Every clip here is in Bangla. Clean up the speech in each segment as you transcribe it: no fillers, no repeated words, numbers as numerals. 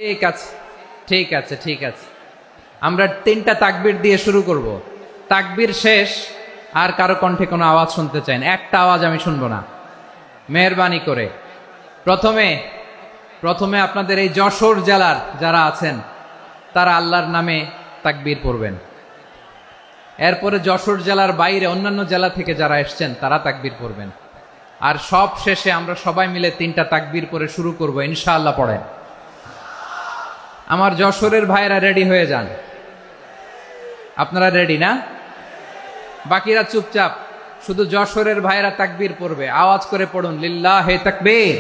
ঠিক আছে, ঠিক আছে, ঠিক আছে। আমরা তিনটা তাকবীর দিয়ে শুরু করব। তাকবীর শেষ আর কারো কণ্ঠে কোনো আওয়াজ শুনতে চাই না, একটা আওয়াজ আমি শুনবো না, মেহেরবানি করে। প্রথমে প্রথমে আপনাদের এই যশোর জেলার যারা আছেন তারা আল্লাহর নামে তাকবীর পড়বেন। এরপরে যশোর জেলার বাইরে অন্যান্য জেলা থেকে যারা এসছেন তারা তাকবীর পড়বেন। আর সব শেষে আমরা সবাই মিলে তিনটা তাকবীর পরে শুরু করব, ইনশাআল্লাহ। পড়েন। আমার যশোরের ভাইরা রেডি হয়ে যান। আপনারা রেডি না? বাকিরা চুপচাপ, শুধু যশোরের ভাইরা তাকবীর পড়বে। আওয়াজ করে পড়ুন, লিল্লাহে তাকবীর।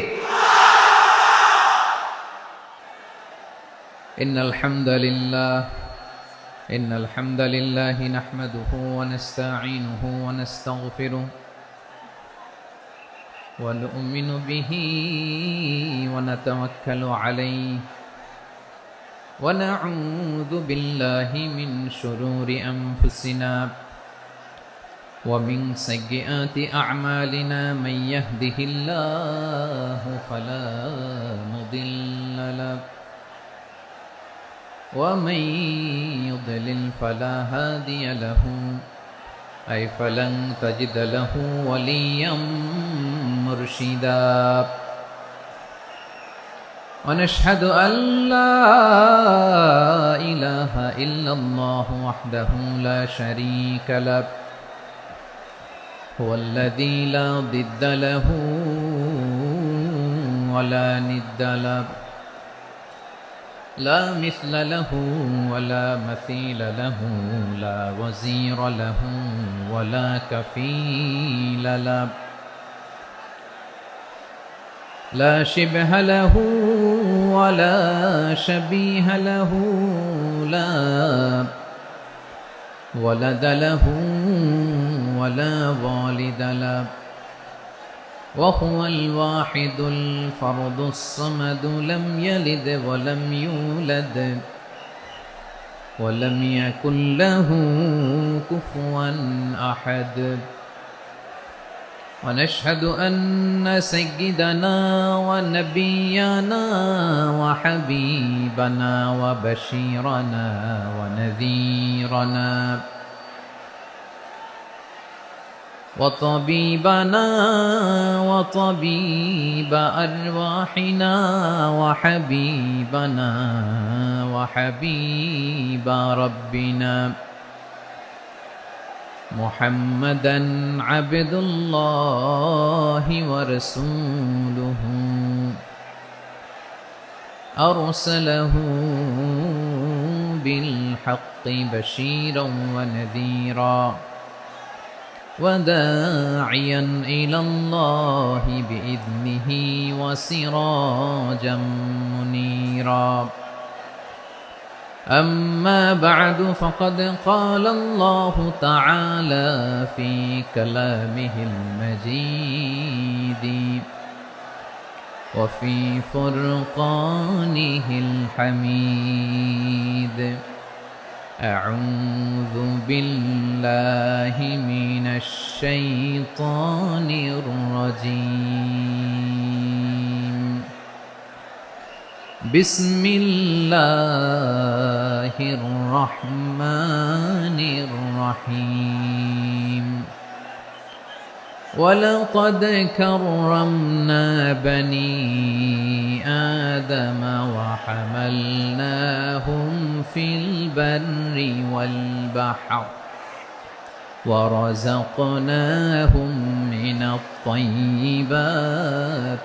ইন্নাল হামদালিল্লাহি নাহমাদুহু ওয়া নাস্তাঈনুহু ওয়া নাস্তাগফিরুহু ওয়া নু'মিনু বিহি ওয়া নাতাওয়াক্কালু আলাইহি ونعوذ بالله من شرور أنفسنا ومن سيئات أعمالنا من يهده الله فلا مضل له ومن يضلل فلا هادي له أي فلن تجد له وليا مرشدا ونشهد أن لا إله إلا الله وحده لا شريك له هو الذي لا ضد له ولا ند له لا مثل له ولا مثيل له لا وزير له ولا كفيل له لا شبه له ولا شبيه له لا ولد له ولا والد له وهو الواحد الفرد الصمد لم يلد ولم يولد ولم يكن له كفوا أحد ونشهد أن سيدنا ونبينا وحبيبنا وبشيرنا ونذيرنا وطبيبنا وطبيب أرواحنا وحبيبنا وحبيب ربنا محمدا عبد الله ورسوله أرسله بالحق بشيرا ونذيرا وداعيا إلى الله بإذنه وسراجا منيرا أما بعد فقد قال الله تعالى في كلامه المجيد وفي فرقانه الحميد أعوذ بالله من الشيطان الرجيم بسم الله الرحمن الرحيم ولقد كرمنا بني آدم وحملناهم في البر والبحر ورزقناهم من الطيبات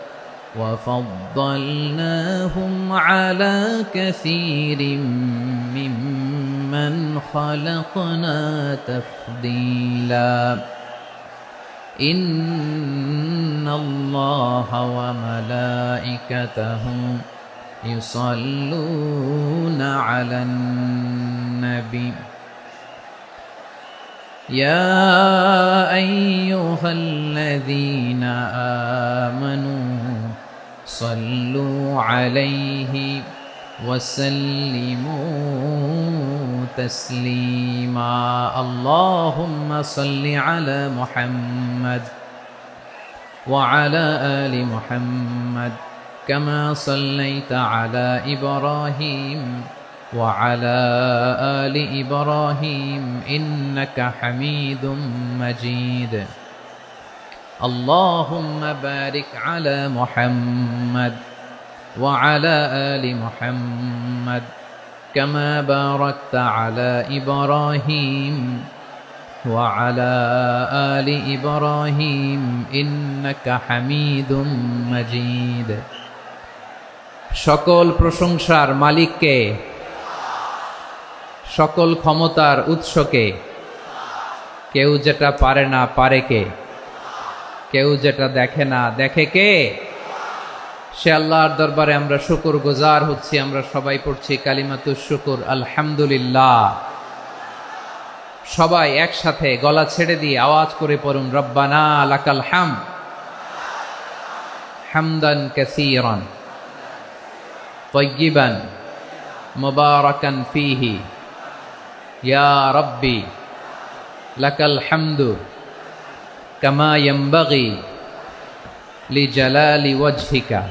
وفضلناهم على كثير ممن خلقنا تفضيلا إن الله وملائكته يصلون على النبي يا أيها الذين آمنوا صلوا عليه وسلموا تسليما اللهم صل على محمد وعلى آل محمد كما صليت على إبراهيم وعلى آل إبراهيم إنك حميد مجيد اللهم بارك على محمد وعلى آل محمد كما باركت على إبراهيم وعلى آل إبراهيم إنك حميد مجيد সকল প্রশংসার মালিককে, সকল ক্ষমতার উৎসকে, কেউ যেটা পারে না পারে কে, কেউ যেটা দেখে না দেখে কে? সে আল্লাহর দরবারে আমরা শুকর গুজার হচ্ছি। আমরা সবাই পড়ছি কালিমাতুশ শুকর, আলহামদুলিল্লাহ। সবাই একসাথে গলা ছেড়ে দিয়ে আওয়াজ করে পড়ুন, রব্বানা লাকাল হামদ হামদান কাসীরান তাইয়িবান মুবারাকান ফীহি ইয়া রাব্বি লাকাল হামদু কামা ইয়ানবাগি লিজালালি ওয়াজহিকা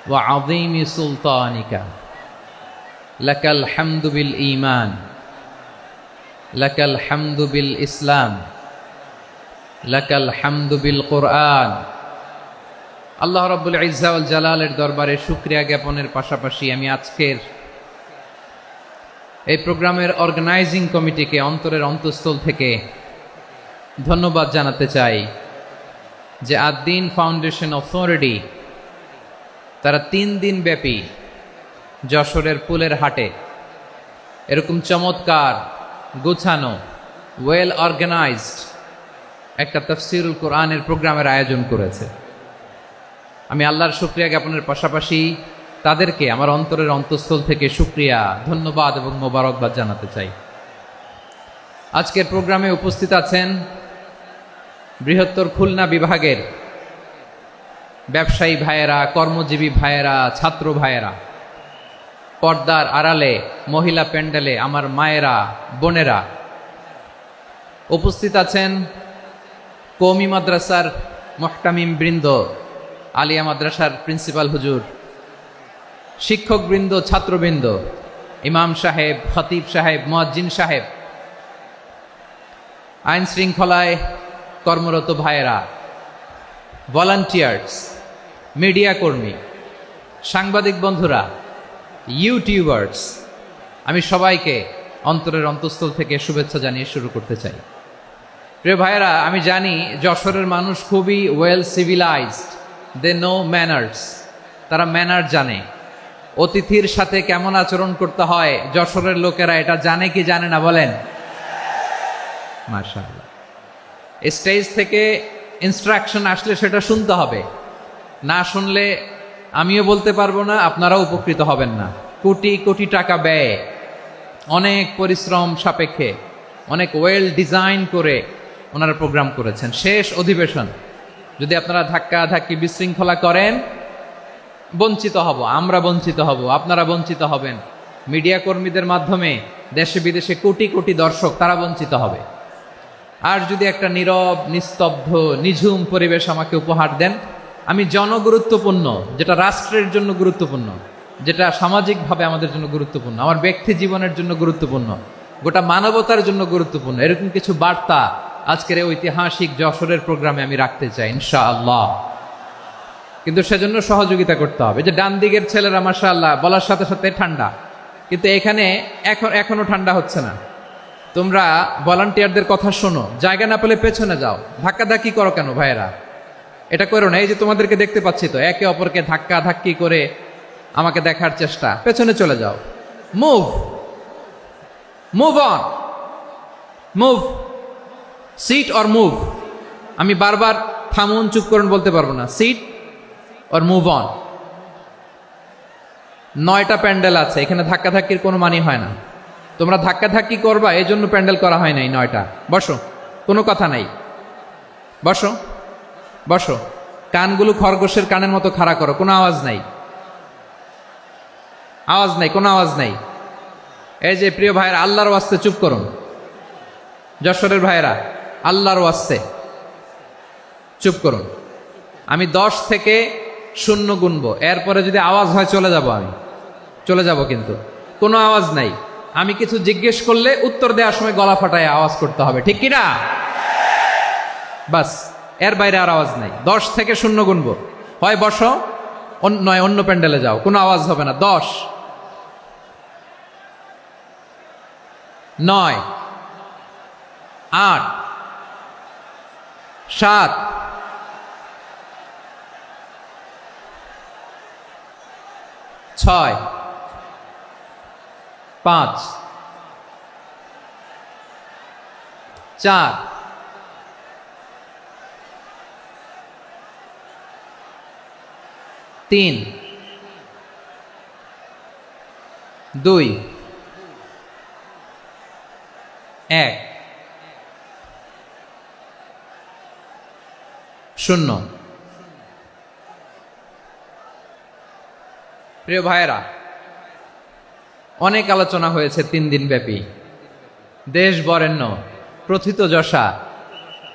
ওয়া আযীমি সুলতানিকা লাকাল হামদু বিল ঈমান লাকাল হামদু বিল ইসলাম লাকাল হামদু বিল কুরআন। আল্লাহ রাব্বুল ইজ্জা ওয়াল জালালের দরবারে শুকরিয়া জ্ঞাপনের পাশাপাশি আমি আজকের এই প্রোগ্রামের অর্গানাইজিং কমিটিকে অন্তরের অন্তঃস্থল থেকে ধন্যবাদ জানাতে চাই যে আদ-দ্বীন ফাউন্ডেশন অথরিটি তারা 3 দিন ব্যাপী যশোরের পুলের হাটে এরকম চমৎকার গোছানো ওয়েল অর্গানাইজড একটা তাফসীরুল কোরআনের প্রোগ্রামের আয়োজন করেছে। আমি আল্লাহর শুকরিয়া জ্ঞাপনের পাশাপাশি তাদেরকে আমার অন্তরের অন্তঃস্থল থেকে শুকরিয়া, ধন্যবাদ এবং মোবারকবাদ জানাতে চাই। আজকের প্রোগ্রামে উপস্থিত আছেন বৃহত্তর খুলনা বিভাগের ব্যবসায়ী ভাইয়েরা, কর্মজীবী ভাইয়েরা, ছাত্র ভাইয়েরা, পর্দার আড়ালে, মহিলা প্যান্ডেলে আমার মায়েরা, বোনেরা। উপস্থিত আছেন কওমি মাদ্রাসার মুহতামিম বৃন্দ, আলিয়া মাদ্রাসার প্রিন্সিপাল হুজুর, শিক্ষক বৃন্দ, ছাত্রবৃন্দ, ইমাম সাহেব, খতিব সাহেব, মুয়াজ্জিন সাহেব, আইন শৃঙ্খলায় কর্মরত ভাইয়েরা, ভলান্টিয়ার্স, মিডিয়া কর্মী, সাংবাদিক বন্ধুরা, ইউটিউবার্স, আমি সবাইকে অন্তরের অন্তঃস্থল থেকে শুভেচ্ছা জানিয়ে শুরু করতে চাই। প্রিয় ভাইয়েরা, আমি জানি যশোরের মানুষ খুবই well civilized, they know manners, তারা ম্যানার জানে। অতিথির সাথে কেমন আচরণ করতে হয় যশোরের লোকেরা এটা জানে কি জানে না বলেন? মাশাআল্লাহ। স্টেজ থেকে ইনস্ট্রাকশন আসলে সেটা শুনতে হবে, না শুনলে আমিও বলতে পারবো না, আপনারাও উপকৃত হবেন না। কোটি কোটি টাকা ব্যয়, অনেক পরিশ্রম সাপেক্ষে, অনেক ওয়েল ডিজাইন করে ওনারা প্রোগ্রাম করেছেন। শেষ অধিবেশন যদি আপনারা ধাক্কা ধাক্কি বিশৃঙ্খলা করেন, বঞ্চিত হব, আমরা বঞ্চিত হব, আপনারা বঞ্চিত হবেন। মিডিয়া কর্মীদের মাধ্যমে দেশে বিদেশে কোটি কোটি দর্শক তারা বঞ্চিত হবে। আর যদি একটা নীরব, নিস্তব্ধ, নিঝুম পরিবেশ আমাকে উপহার দেন, আমি জনগুরুত্বপূর্ণ, যেটা রাষ্ট্রের জন্য গুরুত্বপূর্ণ, যেটা সামাজিকভাবে আমাদের জন্য গুরুত্বপূর্ণ, আমার ব্যক্তি জীবনের জন্য গুরুত্বপূর্ণ, গোটা মানবতার জন্য গুরুত্বপূর্ণ, এরকম কিছু বার্তা আজকের এই ঐতিহাসিক যশোরের প্রোগ্রামে আমি রাখতে চাই ইনশাআল্লাহ। কিন্তু সেজন্য সহযোগিতা করতে হবে। যে ডান দিকের ছেলেরা মাশাআল্লাহ বলার সাথে সাথে ঠান্ডা, কিন্তু এখানে এখনো ঠান্ডা হচ্ছে না। তোমরা ভলান্টিয়ারদের কথা শোনো, জায়গা না পেলে পেছনে যাও, ধাক্কাধাক্কি করো কেন ভাইয়েরা? এটা করো না। এই যে তোমাদেরকে দেখতে পাচ্ছি তো, একে অপরকে ধাক্কা ধাক্কি করে আমাকে দেখার চেষ্টা, পেছনে চলে যাও। Move move on, move, sit or move. আমি বারবার থামুন, চুপ করুন বলতে পারবো না। Sit or move on. 9টা প্যান্ডেল আছে, এখানে ধাক্কাধাক্কির কোনো মানি হয় না। তোমরা ধাক্কাধাক্কি করবা, এই জন্য প্যান্ডেল করা হয় নাই 9টা। বসো, কোনো কথা নাই, বসো বসো। কানগুলো খরগোশের কানের মতো খাড়া করো, কোনো আওয়াজ নাই, আওয়াজ নাই, কোনো আওয়াজ নাই। এই যে প্রিয় ভাইয়েরা, আল্লাহর ওয়াস্তে চুপ করুন। যশোরের ভাইয়েরা, আল্লাহর ওয়াস্তে চুপ করুন। আমি 10 থেকে শূন্য গুনবো, এরপরে যদি আওয়াজ হয় চলে যাব, আমি চলে যাব, কিন্তু কোনো আওয়াজ নাই। আমি কিছু জিজ্ঞেস করলে উত্তর দেওয়ার সময় গলা ফাটায় আওয়াজ করতে হবে, ঠিক কিনা? বাস, এর বাইরে আর আওয়াজ নাই। 10 থেকে শূন্য গুনবো, হয় বসো নয় অন্য প্যান্ডেলে যাও, কোনো আওয়াজ হবে না। 10, 9, 8, 7, 6, 5, 4, 3, 2, 1, 0। প্রিয় ভাইয়েরা, অনেক আলোচনা হয়েছে 3 দিন ব্যাপী। দেশ বরেণ্য প্রথিতযশা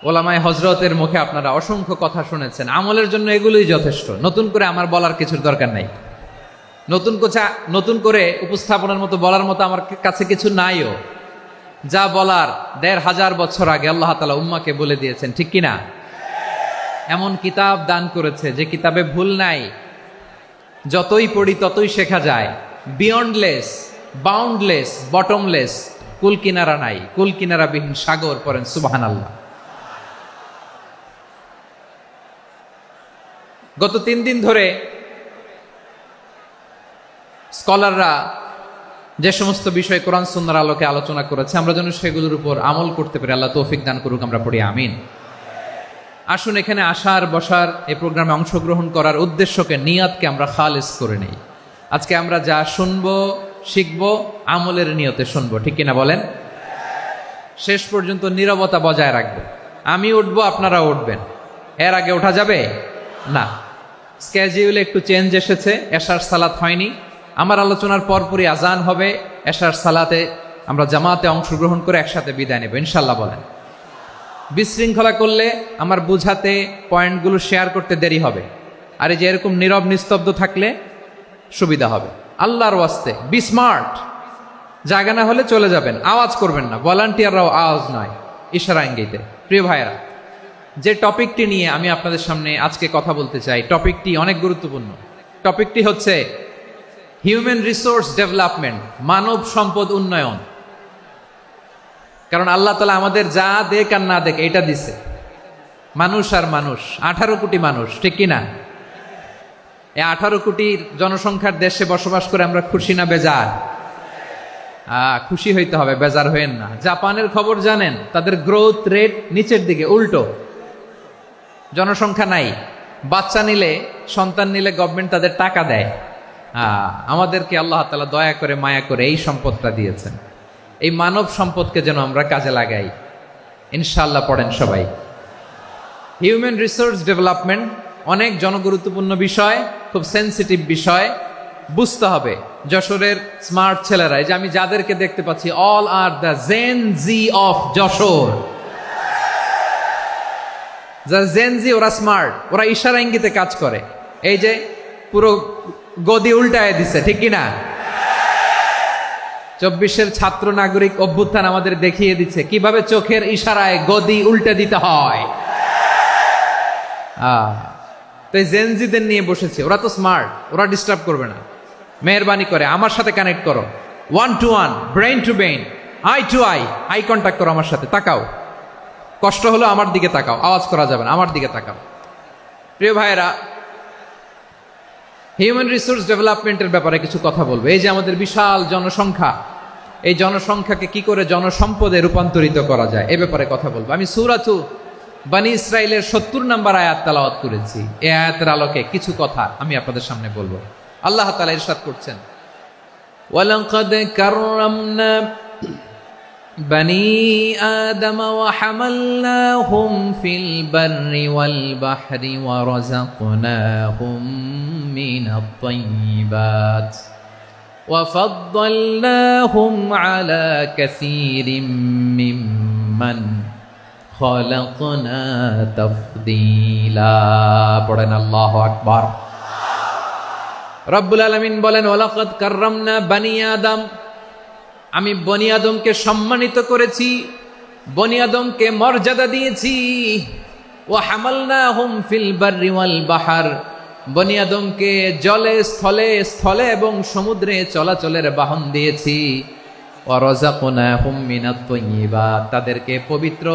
ওলামায়ে হজরতের মুখে আপনারা অসংখ্য কথা শুনেছেন। আমলের জন্য এগুলোই যথেষ্ট, নতুন করে আমার বলার কিছুর দরকার নাই। নতুন করে উপস্থাপনের মতো বলার মতো আমার কাছে কিছু নাইও। যা বলার 1500 বছর আগে আল্লাহ তাআলা উম্মাকে বলে দিয়েছেন, ঠিক কিনা? এমন কিতাব দান করেছে যে কিতাবে ভুল নাই, যতই পড়ি ততই শেখা যায়। বিয়ন্ডলেস, বাউন্ডলেস, বটমলেস, কুল কিনারা নাই, কুল কিনারা বিহীন সাগর, পড়েন সুবহানাল্লাহ। গত 3 দিন ধরে স্কলাররা যে সমস্ত বিষয় কোরআন সুন্নাহর আলোকে আলোচনা করেছে, আমরা যেন সেগুলোর উপর আমল করতে পারি। আল্লাহ তৌফিক দান করুক, আমরা পড়ি আমিন। আসুন, এখানে আসার বসার এই প্রোগ্রামে অংশগ্রহণ করার উদ্দেশ্যকে, নিয়তকে আমরা খালিস করে নেই। আজকে আমরা যা শুনবো শিখবো আমলের নিয়তে শুনবো, ঠিক কিনা বলেন? শেষ পর্যন্ত নীরবতা বজায় রাখবো। আমি উঠবো, আপনারা উঠবেন, এর আগে ওঠা যাবে না। স্কেজিউলে একটু চেঞ্জ এসেছে, এশার সালাত হয়নি। আমার আলোচনার পরপরই আজান হবে, এশার সালাতে আমরা জামাতে অংশগ্রহণ করে একসাথে বিদায় নেব ইনশাল্লাহ। বলেন, বিশৃঙ্খলা করলে আমার বুঝাতে, পয়েন্টগুলো শেয়ার করতে দেরি হবে। আর এই যে এরকম নীরব নিস্তব্ধ থাকলে সুবিধা হবে। আল্লাহর ওয়াস্তে বি স্মার্ট। জায়গা না হলে চলে যাবেন, আওয়াজ করবেন না। ভলান্টিয়াররাও আওয়াজ নয়, ইশারা ইঙ্গিতে। প্রিয় ভাইয়েরা, যে টপিকটি নিয়ে আমি আপনাদের সামনে আজকে কথা বলতে চাই, টপিকটি অনেক গুরুত্বপূর্ণ। টপিকটি হচ্ছে হিউম্যান রিসোর্স ডেভেলপমেন্ট, মানব সম্পদ উন্নয়ন। কারণ আল্লাহ তাআলা আমাদের যা দেখ আর না দেখ এটা দিছে। মানুষ আর মানুষ, 18 কোটি মানুষ, ঠিক কিনা? এই 18 কোটির জনসংখ্যার দেশে বসবাস করে আমরা খুশি না বেজার? খুশি হইতে হবে, বেজার হইেন না। জাপানের খবর জানেন? তাদের গ্রোথ রেট নিচের দিকে, উল্টো। জনসংখ্যা নাই, বাচ্চা নিলে, সন্তান নিলে গভর্নমেন্ট তাদের টাকা দেয়। আমাদেরকে আল্লাহ তাআলা দয়া করে, মায়া করে এই সম্পদটা দিয়েছেন। এই মানব সম্পদকে যেন আমরা কাজে লাগাই ইনশাআল্লাহ। পড়েন সবাই। হিউম্যান রিসোর্স ডেভেলপমেন্ট অনেক জনগুরুত্বপূর্ণ বিষয়, খুব সেন্সিটিভ বিষয়, বুঝতে হবে। যশোরের স্মার্ট ছেলেরা, এই যে আমি যাদেরকে দেখতে পাচ্ছি, all are the Gen Z of Jashore. যারা জেন জি, ওরা স্মার্ট, ওরা ইশারা ইঙ্গিতে কাজ করে। এই যে পুরো গদি উল্টায় দিছে, ঠিক কিনা? 24-এর ছাত্র নাগরিক অভ্যুত্থান আমাদের দেখিয়ে দিচ্ছে কিভাবে চোখের ইশারায় গদি উল্টে দিতে হয়। তাই জেনজিদের নিয়ে বসেছে। ওরা তো স্মার্ট, ওরা ডিস্টার্ব করবে না। মেহরবানি করে আমার সাথে কানেক্ট করো, 1 to 1, brain to brain, eye to eye, eye contact করো আমার সাথে। তাকাও, কষ্ট হলো আমার দিকে তাকাও, আওয়াজ করা যাবে না, আমার দিকে তাকাও। প্রিয় ভাইয়েরা, হিউম্যান রিসোর্স ডেভেলপমেন্টের ব্যাপারে কিছু কথা বলবো। এই যে আমাদের বিশাল জনসংখ্যা, এই জনসংখ্যাকে কি করে জনসম্পদে রূপান্তরিত করা যায় এ ব্যাপারে কথা বলবো। আমি সূরাতু বনী ইসরাইলের 70 নম্বর আয়াত তেলাওয়াত করেছি। এই আয়াতের আলোকে কিছু কথা আমি আপনাদের সামনে বলবো। আল্লাহ তাআলা ইরশাদ করছেন, ওয়ালাকাদ কাররামনা বনী আদম ওয়া হামালনাহুম ফিল বাররি ওয়াল বাহরি ওয়া রাযাকনাহুম মিনাত তাইয়্যিবাত ওয়া ফাদ্দালনাহুম আলা কাসীরিম মিম্মান খালাকনা তাফদীলা। পড়েন আল্লাহু আকবার। রব্বুল আলামিন বলেন ওয়ালাকাদ কাররামনা বানি আদম, আমি বনি আদমকে সম্মানিত করেছি, বনি আদমকে মর্যাদা দিয়েছি। ওয়া হামালনাহুম ফিল বাররি ওয়াল বাহর, বনি আদমকে জলে স্থলে স্থলে এবং সমুদ্রে চলাচলের বাহন দিয়েছি। ওয়া রাযাকনাহুম মিনাত তাইয়্যিবাত, তাদেরকে পবিত্র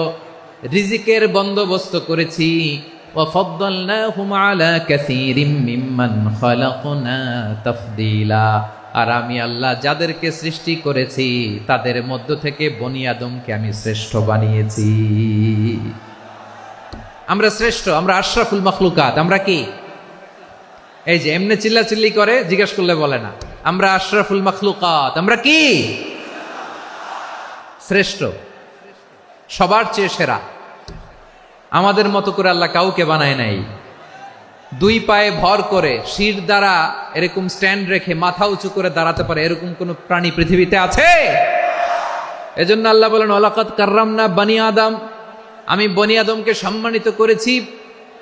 রিজিকের বন্দোবস্ত করেছি। ওয়া ফাদ্দালনাহুম আলা কাসীরিম মিম্মান খালাকনা তাফদীলা, আর আমি আল্লাহ যাদেরকে সৃষ্টি করেছি তাদের মধ্য থেকে বনি আদমকে আমি শ্রেষ্ঠ বানিয়েছি। আমরা শ্রেষ্ঠ, আমরা আশরাফুল মাখলুকাত। আমরা কি এই যে এমনি চিল্লাচিল্লি করে জিজ্ঞেস করলে বলে না, আমরা আশরাফুল মাখলুকাত। আমরা কি শ্রেষ্ঠ, সবার চেয়ে সেরা। আমাদের মতো করে আল্লাহ কাউকে বানায় নাই। দুই পায়ে ভর করে শির দ্বারা এরকম স্ট্যান্ড রেখে মাথা উঁচু করে দাঁড়াতে পারে এরকম কোন প্রাণী পৃথিবীতে আছে? এজন্য আল্লাহ বলেন ওয়ালাকাদ কাররামনা বানি আদম, আমি বনি আদমকে সম্মানিত করেছি,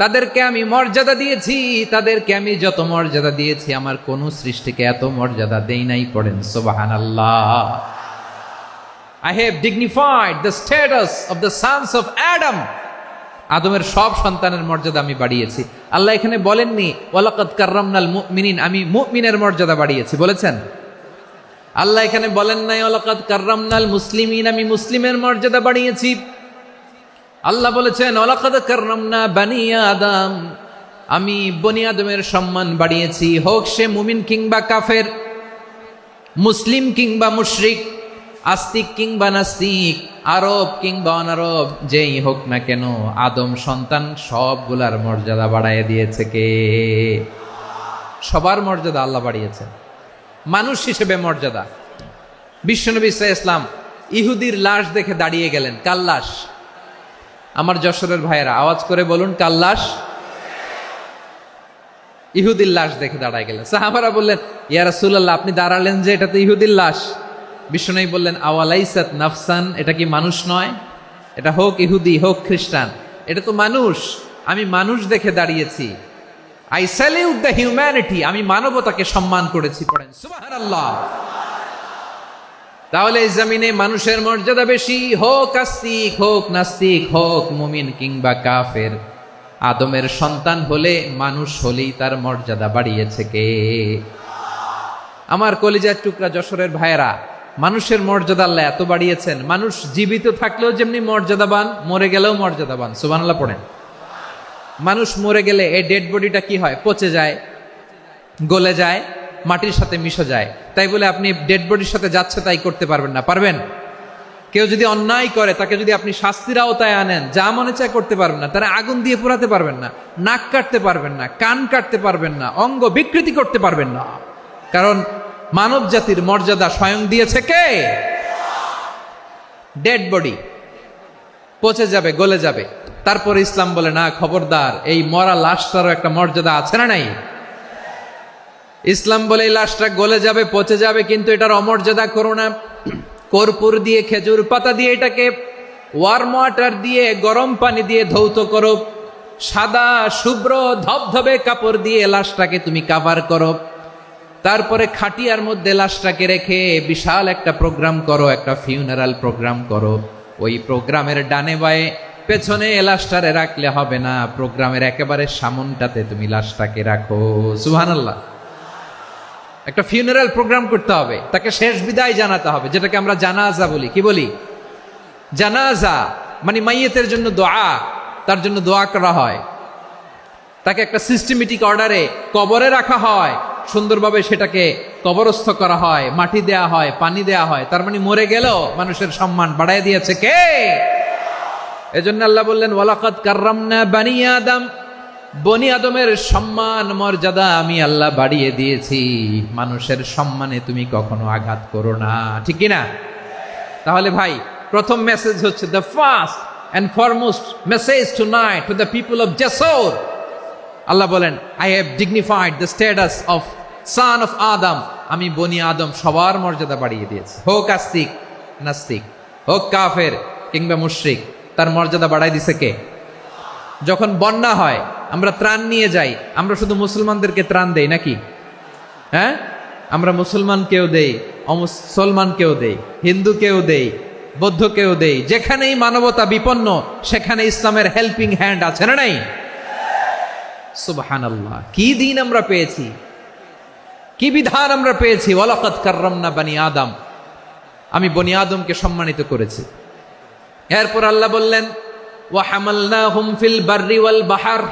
তাদেরকে আমি মর্যাদা দিয়েছি। তাদেরকে আমি যত মর্যাদা দিয়েছি আমার কোন সৃষ্টিকে এত মর্যাদা দেই নাই। পড়েন সুবহানাল্লাহ। I have dignified the status of the sons of Adam. আদমের সব সন্তানের মর্যাদা আমি বাড়িয়েছি। আল্লাহ এখানে বলেননি ওয়ালাকাদ কাররামনাল মুমিনিন, আমি মুমিনের মর্যাদা বাড়িয়েছি, বলেছেন? আল্লাহ এখানে বলেন নাই ওয়ালাকাদ কাররামনাল মুসলিমিন, আমি মুসলিমের মর্যাদা বাড়িয়েছি। আল্লাহ বলেছেন ওয়ালাকাদ কাররামনা বানি আদম, আমি বনি আদমের সম্মান বাড়িয়েছি। হোক সে মুমিন কিংবা কাফের, মুসলিম কিংবা মুশরিক, আস্তিক কিংবা নাস্তিক, আরব কিংবা অনারব, যেই হোক না কেন আদম সন্তান সবগুলার মর্যাদা বাড়াইয়া দিয়েছে কে? সবার মর্যাদা আল্লাহ বাড়িয়েছেন। মানুষ হিসেবে মর্যাদা। বিশ্বনবী সাল্লাল্লাহু আলাইহি ওয়াসাল্লাম ইহুদির লাশ দেখে দাঁড়িয়ে গেলেন। কার লাশ? আমার যশোরের ভাইয়েরা আওয়াজ করে বলুন, কার লাশ? ইহুদির লাশ দেখে দাঁড়ায় গেলেন। সাহাবারা বললেন ইয়া রাসূলুল্লাহ, আপনি দাঁড়ালেন যে, এটা তো ইহুদির লাশ। বিশ্বনবী বললেন আওয়ালাইসাত নাফসান, এটা কি মানুষ নয়? এটা হোক ইহুদি হোক খ্রিস্টান, এটা তো মানুষ। আমি মানুষ দেখে দাঁড়িয়েছি। আই স্যালিউট দ্য হিউম্যানিটি, আমি মানবতাকে সম্মান করেছি। পড়েন সুবহানাল্লাহ। তাহলে এই জমিনে মানুষের মর্যাদা বেশি, হোক আস্তিক হোক নাস্তিক, হোক মুমিন কিংবা কাফের। আদমের সন্তান হলে মানুষ হলেই তার মর্যাদা বাড়িয়েছে কে? আমার কলিজার টুকরা যশোরের ভাইয়েরা, মানুষের মর্যাদা আল্লাহ এত বাড়িয়েছেন, মানুষ জীবিত থাকলেও যেমনি মর্যাদাবান, মরে গেলেও মর্যাদাবান। সুবহানাল্লাহ পড়েন। মানুষ মরে গেলে এই ডেড বডিটা কি হয়? পচে যায়, গলে যায়, মাটির সাথে মিশে যায়। তাই বলে আপনি ডেড বডির সাথে যাচ্ছে তাই করতে পারবেন না। পারবেন? কেউ যদি অন্যায় করে তাকে যদি আপনি শাস্তির আওতায় আনেন, যা মনে চায় করতে পারবেন না। তারা আগুন দিয়ে পোড়াতে পারবেন না, নাক কাটতে পারবেন না, কান কাটতে পারবেন না, অঙ্গ বিকৃতি করতে পারবেন না। কারণ মানব জাতির মর্যাদা স্বয়ং দিয়েছে কে? ডেড বডি পচে যাবে, গলে যাবে। তারপর ইসলাম বলে না, খবরদার, এই মরা লাশটারও একটা মর্যাদা আছে না নাই? ইসলাম বলে এই লাশটা গলে যাবে, পচে যাবে, কিন্তু এটার অমর্যাদা করো না। কর্পূর দিয়ে, খেজুর পাতা দিয়ে এটাকে ওয়ার্ম ওয়াটার দিয়ে, গরম পানি দিয়ে ধৌত করো। সাদা শুভ্র ধবধবে কাপড় দিয়ে লাশটাকে তুমি কাভার করো। তারপরে খাটিয়ার মধ্যে লাশটাকে রেখে বিশাল একটা প্রোগ্রাম করো, একটা ফিউনারাল প্রোগ্রাম করো। ওই প্রোগ্রামের ডানে বায়ে পেছনে লাশটারে রাখলে হবে না, প্রোগ্রামের একেবারে সামনটাতে তুমি লাশটাকে রাখো। সুবহানাল্লাহ। একটা ফিউনারাল প্রোগ্রাম করতে হবে, তাকে শেষ বিদায় জানাতে হবে, যেটাকে আমরা জানাজা বলি। কি বলি? জানাজা মানে মাইয়েতের জন্য দোয়া, তার জন্য দোয়া করা হয়। তাকে একটা সিস্টেমেটিক অর্ডারে কবরে রাখা হয়, সুন্দরভাবে সেটাকে কবরস্থ করা হয়, মাটি দেয়া হয়, পানি দেয়া হয়। তার মানে মরে গেলেও মানুষের সম্মান বাড়ায় দিয়েছে কে? এজন্য আল্লাহ বললেন ওয়ালাকাদ কাররামনা বানি আদম, বনি আদমের সম্মান মর্যাদা আমি আল্লাহ বাড়িয়ে দিয়েছি। মানুষের সম্মানে তুমি কখনো আঘাত করো না, ঠিক কি না? তাহলে ভাই, প্রথম মেসেজ হচ্ছে, the first and foremost message tonight to the people of Jessore. আল্লাহ বলেন I have dignified the status of son of Adam, আমি বনি আদম সবার মর্যাদা বাড়িয়ে দিয়েছি। হোক আস্তিক নাস্তিক, হোক কাফের কিংবা মুশরিক, তার মর্যাদা বাড়াই দিছে কে? যখন বন্যা হয় আমরা ত্রাণ নিয়ে যাই, আমরা শুধু মুসলমানদেরকে ত্রাণ দেই নাকি? হ্যাঁ, আমরা মুসলমানকেও দেই, অমুসলমানকেও দেই, হিন্দুকেও দেই, বৌদ্ধকেও দেই। যেখানেই মানবতা বিপন্ন সেখানে ইসলামের হেল্পিং হ্যান্ড আছে না নাই? সুবহানাল্লাহ, কি দিন আমরা পেয়েছি, কি বিধান আমরা পেয়েছি। ওয়ালাকাদ কাররামনা বানি আদম, আমি বনি আদমকে সম্মানিত করেছি। এরপর আল্লাহ বললেন ওয়া হামালনাহুম ফিল বাররি ওয়াল বাহর,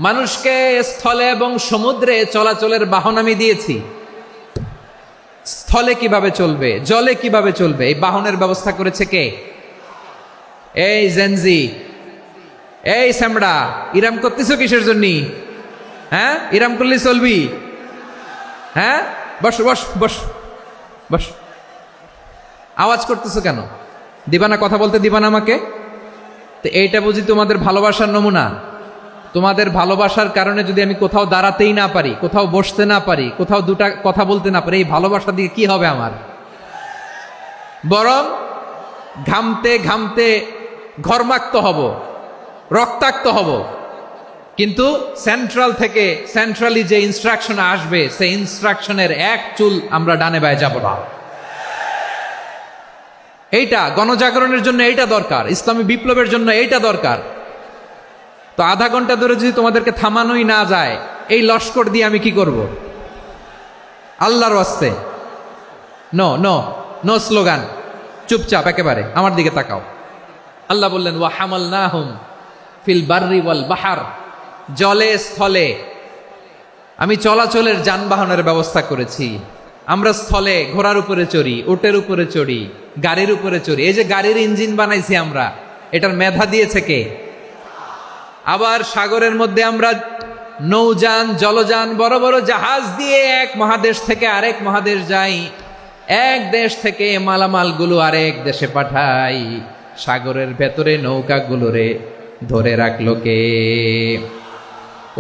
মানুষকে স্থলে এবং সমুদ্রে চলাচলের বাহন আমি দিয়েছি। স্থলে কিভাবে চলবে, জলে কিভাবে চলবে, এই বাহনের ব্যবস্থা করেছে কে? এই জেনজি, এই স্যামড়া, ইরাম করতেছো কিসের জন্য? হ্যাঁ, ইরাম করলে চলবি? হ্যাঁ, বস বস বস বস, আওয়াজ করতেছো কেন? দিবা না, কথা বলতে দিবা না আমাকে? তো এইটা বুঝি তোমাদের ভালোবাসার নমুনা? তোমাদের ভালোবাসার কারণে যদি আমি কোথাও দাঁড়াতেই না পারি, কোথাও বসতে না পারি, কোথাও দুটা কথা বলতে না পারি, এই ভালোবাসা দিয়ে কি হবে আমার? বরং ঘামতে ঘামতে ঘর্মাক্ত হব, রক্তাক্ত হব। কিন্তু সেন্ট্রাল থেকে, সেন্ট্রালি যে ইনস্ট্রাকশন আসবে, সেই ইনস্ট্রাকশনের এক চুল আমরা ডানে বায়ে যাব না। এইটা গণজাগরণের জন্য এইটা দরকার, ইসলামী বিপ্লবের জন্য এইটা দরকার। তো আধা ঘন্টা ধরে যদি তোমাদেরকে থামানোই না যায়, এই লস্কর দিয়ে আমি কি করব? আল্লাহর ওয়াস্তে নো নো নো স্লোগান, চুপচাপ একেবারে আমার দিকে তাকাও। আল্লাহ বললেন ওয়া হামালনাহুম ফিল বাররি ওয়াল বাহর, জলে স্থলে আমি চলাচলের যানবাহনের ব্যবস্থা করেছি। আমরা স্থলে ঘোড়ার উপরে চড়ি, উটের উপরে চড়ি, গাড়ির উপরে চড়ি। এই যে গাড়ির ইঞ্জিন বানাইছি আমরা, এটার মেধা দিয়েছে কে? আবার সাগরের মধ্যে আমরা নৌযান, জলযান, বড় বড় জাহাজ দিয়ে এক মহাদেশ থেকে আরেক মহাদেশ যাই, এক দেশ থেকে মালামালগুলো আরেক দেশে পাঠাই। সাগরের ভেতরে নৌকাগুলোরে ধরে রাখলো কে?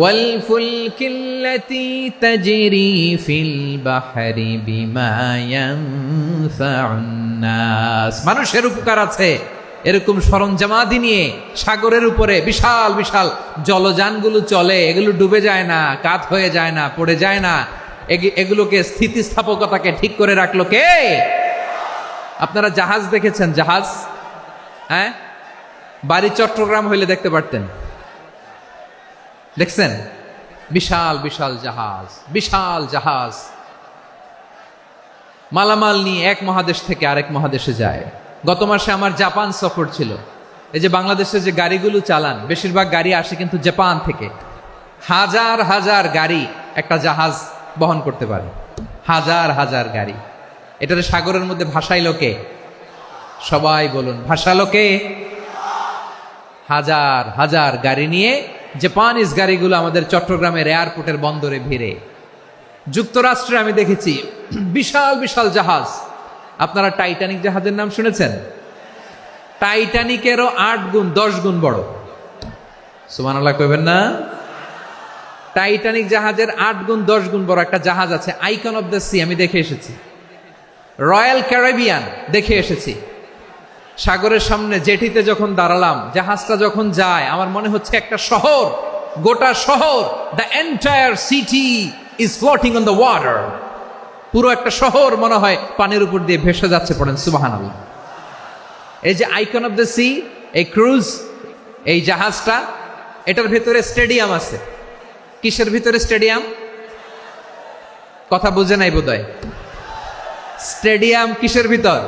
ওয়ালফুলকিল্লাতী তাজরি ফিল বাহরি বিমা ইয়ানফাউন নাস, মানুষের উপকার আছে এরকম সরঞ্জামাদি নিয়ে সাগরের উপরে বিশাল বিশাল জলযানগুলো চলে। এগুলো ডুবে যায় না, কাত হয়ে যায় না, পড়ে যায় না। এগুলোকে স্থিতিস্থাপকতাকে ঠিক করে রাখলো কে? আপনারা জাহাজ দেখেছেন? জাহাজ, হ্যাঁ, বাড়ি চট্টগ্রাম হইলে দেখতে পারতেন। দেখছেন? বিশাল বিশাল জাহাজ, বিশাল জাহাজ মালামাল নিয়ে এক মহাদেশ থেকে আরেক মহাদেশে যায়। গত মাসে আমার জাপান সফর ছিল। এই যে বাংলাদেশে যে গাড়িগুলো চালান, বেশিরভাগ গাড়ি আসে কিন্তু জাপান থেকে। হাজার হাজার গাড়ি একটা জাহাজ বহন করতে পারে, হাজার হাজার গাড়ি। এটারে সাগরের মধ্যে ভাসাইলো কে? সবাই বলুন, ভাসালো কে? হাজার হাজার গাড়ি নিয়ে জাপানিজ গাড়িগুলো আমাদের চট্টগ্রামের এয়ারপোর্টের বন্দরে ভিড়ে। যুক্তরাষ্ট্রে আমি দেখেছি বিশাল বিশাল জাহাজ। আপনারা টাইটানিক জাহাজের নাম শুনেছেন? টাইটানিকেরও 8 গুণ 10 গুণ বড়। সুবহানাল্লাহ কইবেন না? টাইটানিক জাহাজের 8 গুণ 10 গুণ বড় একটা জাহাজ আছে, আইকন অফ দ্য সি, আমি দেখে এসেছি। রয়্যাল ক্যারিবিয়ান দেখে এসেছি। সাগরের সামনে জেটিতে যখন দাঁড়ালাম, জাহাজটা যখন যায়, আমার মনে হচ্ছে একটা শহর, গোটা শহর, the entire city is floating on the water. পুরো একটা শহর মনে হয় পানির উপর দিয়ে ভেসে যাচ্ছে। পড়েন সুবহানাল্লাহ। এই যে আইকন অফ দ্য সি, এই ক্রুজ, এই জাহাজটা, এটার ভিতরে স্টেডিয়াম আছে। কিসের ভিতরে স্টেডিয়াম? কথা বুঝে নাই বোধহয়। স্টেডিয়াম কিসের ভিতর?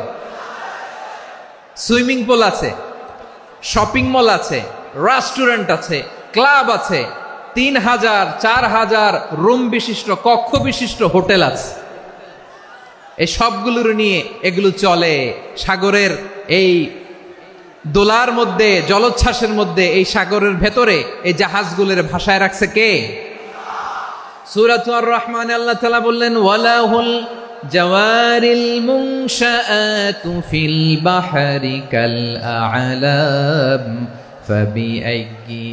সুইমিং পুল আছে, শপিং মল আছে, রেস্টুরেন্ট আছে, ক্লাব আছে, 3000 4000 রুম বিশিষ্ট, কক্ষ বিশিষ্ট হোটেল আছে। এই সবগুলোর নিয়ে এগুলো চলে সাগরের এই দোলার মধ্যে, জলোচ্ছ্বাসের মধ্যে। এই সাগরের ভেতরে এই জাহাজগুলোর ভাষায় রাখছে কে? সূরাতুর আর রহমানে আল্লাহ তাআলা বললেন ওয়ালাহুল জাওয়ারিল মুনশাআতু ফিল বাহরি কাল আ'লাম ফাবিআইয়ি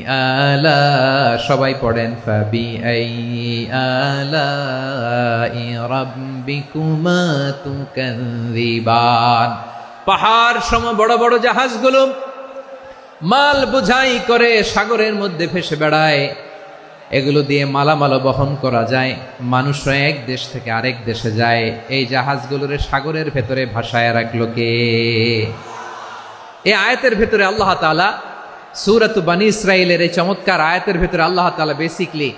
আলা, সবাই পড়েন ফাবিআইয়ি আলাই রাব্বিকুমা তুকাযযিবান। পাহাড় সম বড় বড় জাহাজগুলো মাল বোঝাই করে সাগরের মধ্যে ভেসে বেড়ায়। এগুলো দিয়ে মালামাল বহন করা যায়, মানুষরা এক দেশ থেকে আরেক দেশে যায়। এই জাহাজগুলোরে সাগরের ভেতরে ভাসায় রাখলো কে? এই আয়াতের ভেতরে আল্লাহ তাআলা সূরাত বনী ইসরাঈলের এই চমৎকার আয়াতের ভেতরে আল্লাহ তাআলা বেসিকলি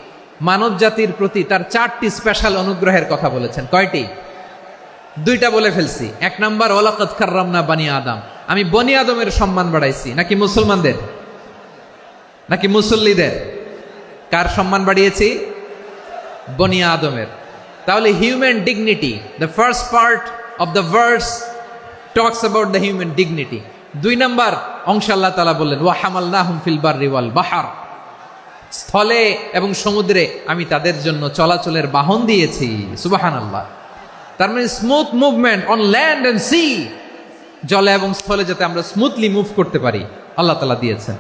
মানব জাতির প্রতি তার 4টি স্পেশাল অনুগ্রহের কথা বলেছেন। কয়টি? 2টা বলে ফেলছি। 1 নাম্বার, ওয়ালাকাদ কাররামনা বনী আদম, আমি বনী আদমের সম্মান বাড়াইছি। নাকি মুসলমানদের? নাকি মুসল্লিদের? কার সম্মান বাড়িয়েছি? বনী আদমের। তাহলে human dignity, the first part of the verse talks about the human dignity. 2 number অংশ আল্লাহ তাআলা বললেন ওয়া হামালনাহুম ফিল বাররি ওয়াল বাহর, স্থলে এবং সমুদ্রে আমি তাদের জন্য চলাচলের বাহন দিয়েছি। সুবহানাল্লাহ। তার মানে smooth movement on land and sea, জলে এবং স্থলে যাতে আমরা স্মুথলি মুভ করতে পারি আল্লাহ তাআলা দিয়েছেন।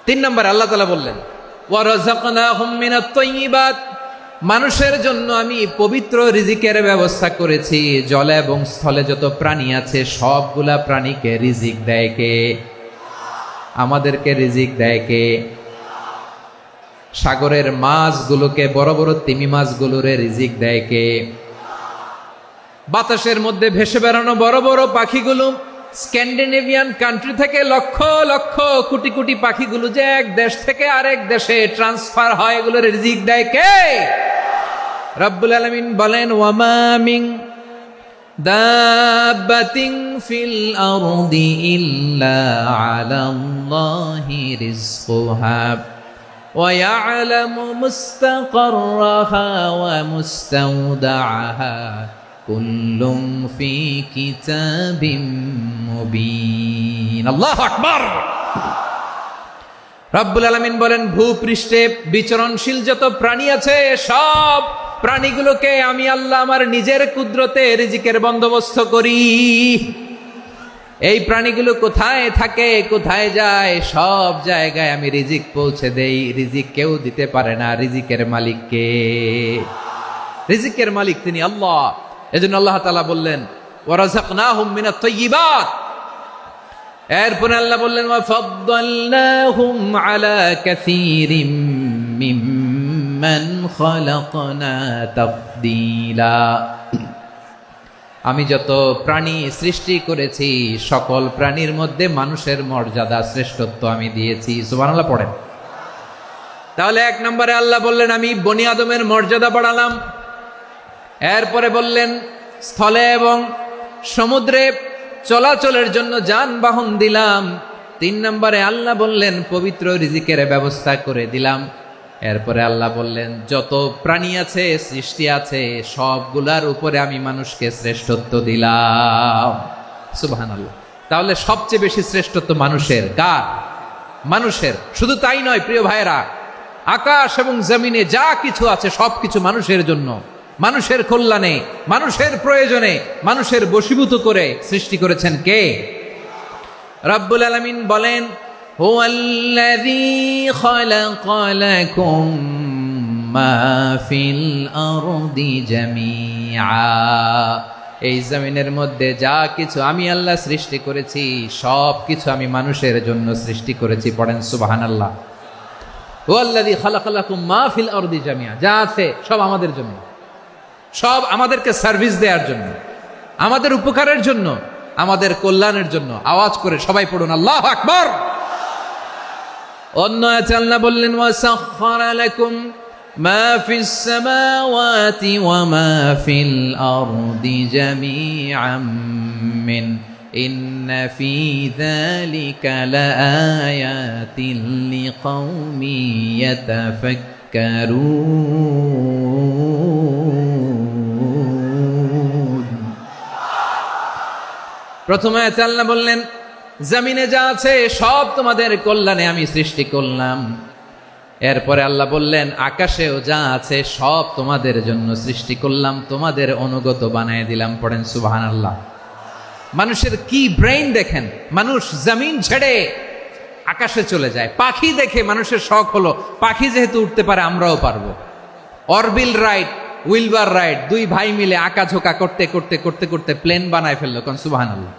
3 নম্বর আল্লাহ তাআলা বললেন ওয়া রাযাকনাহুম মিনাত তাইয়্যিবাত, মানুষের জন্য আমি পবিত্র রিজিকের ব্যবস্থা করেছি। জলে এবং স্থলে যত প্রাণী আছে সবগুলা প্রাণীকে রিজিক দেয় কে? আমাদেরকে রিজিক দেয় কে? সাগরের মাছগুলোকে, বড় বড় তিমি মাছগুলোরে রিজিক দেয় কে? বাতাসের মধ্যে ভেসে বেড়ানো বড় বড় পাখিগুলো, স্ক্যান্ডিনেভিয়ান কান্ট্রি থেকে লক্ষ লক্ষ কোটি কোটি পাখিগুলো যে এক দেশ থেকে আরেক দেশে ট্রান্সফার হয়, এগুলোর রিজিক দেয় কে? রব্বুল আলামিন বলেন ওয়ামা মিন দাব্বাতিন ফিল আরদি ইল্লা আলাল্লাহি রিজকুহা ওয়া ইয়ালামু মুস্তাকাররাহা ওয়া মুস্তাওদাআহা কুল্লুম ফি কিতাবিম মুবিন। আল্লাহু আকবার। রব্বুল আলামিন বলেন ভূপৃষ্ঠে বিচরণশীল যত প্রাণী আছে সব প্রাণীগুলোকে আমি আল্লাহ আমার নিজের কুদরতে রিজিকের বন্দোবস্ত করি। এই প্রাণীগুলো কোথায় থাকে, কোথায় যায়, সব জায়গায় আমি রিজিক পৌঁছে দেই। রিজিক কেউ দিতে পারে না, রিজিকের মালিক কে? রিজিকের মালিক তিনি আল্লাহ। এজন্য আল্লাহ তাআলা বললেন ওয়ারাযাকনাহুম মিনাত তাইয়্যিবাত। এরপরে আল্লাহ বললেন ওয়া ফাদ্দালনাহুম আলা কাসীরিম মিম্মান খালাকনা তাফদীলা। আমি যত প্রাণী সৃষ্টি করেছি সকল প্রাণীর মধ্যে মানুষের মর্যাদা, শ্রেষ্ঠত্ব আমি দিয়েছি। সুবহানাল্লাহ পড়েন। তাহলে 1 নম্বরে আল্লাহ বললেন আমি বনি আদমের মর্যাদা বাড়ালাম। এরপরে বললেন স্থলে এবং সমুদ্রে চলাচলের জন্য যানবাহন দিলাম। 3 নম্বরে আল্লাহ বললেন পবিত্র রিজিকের ব্যবস্থা করে দিলাম। এরপরে আল্লাহ বললেন যত প্রাণী আছে, সৃষ্টি আছে, সবগুলার উপরে আমি মানুষকে শ্রেষ্ঠত্ব দিলাম। সুবহানাল্লাহ। তাহলে সবচেয়ে বেশি শ্রেষ্ঠত্ব মানুষের। কার? মানুষের। শুধু তাই নয় প্রিয় ভাইরা, আকাশ এবং জমিনে যা কিছু আছে সবকিছু মানুষের জন্য, মানুষের কল্যাণে, মানুষের প্রয়োজনে, মানুষের বশীভূত করে সৃষ্টি করেছেন কে? রব্বুল আলামিন বলেন হুয়াল্লাযী খালাকা লাকুম মা ফিল আরদি জামিআ। এই জমিনের মধ্যে যা কিছু আমি আল্লাহ সৃষ্টি করেছি সব কিছু আমি মানুষের জন্য সৃষ্টি করেছি। পড়েন সুবহানাল্লাহ। হুয়াল্লাযী খালাকা লাকুম মা ফিল আরদি জামিআ, যা আছে সব আমাদের জন্য, সব আমাদেরকে সার্ভিস দেওয়ার জন্য, আমাদের উপকারের জন্য, আমাদের কল্যাণের জন্য। আওয়াজ করে সবাই পড়ুন আল্লাহু আকবার। অন্য আয়াতে আল্লাহ বললেন ওয়াসাখখারা লাকুম মা ফিস সামাওয়াতি ওয়া মা ফিল আরদি জামিআম মিন ইন্না ফি যালিকা লাআয়াতিন লিকাউমিন ইয়াতাফাক্কারুন। প্রথমে আয়াতে আল্লাহ বললেন জমিনে যা আছে সব তোমাদের কল্যাণে আমি সৃষ্টি করলাম। এরপরে আল্লাহ বললেন আকাশেও যা আছে সব তোমাদের জন্য সৃষ্টি করলাম, তোমাদের অনুগত বানায় দিলাম। পড়েন সুবহানাল্লাহ। মানুষের কি ব্রেইন দেখেন, মানুষ জমিন ছেড়ে আকাশে চলে যায়। পাখি দেখে মানুষের শখ হলো পাখি যেহেতু উঠতে পারে আমরাও পারবো। অরবিল রাইট, উইলবার রাইট, 2 ভাই মিলে আঁকাঝোঁকা করতে করতে করতে করতে প্লেন বানায় ফেললো। কোন সুবহানাল্লাহ।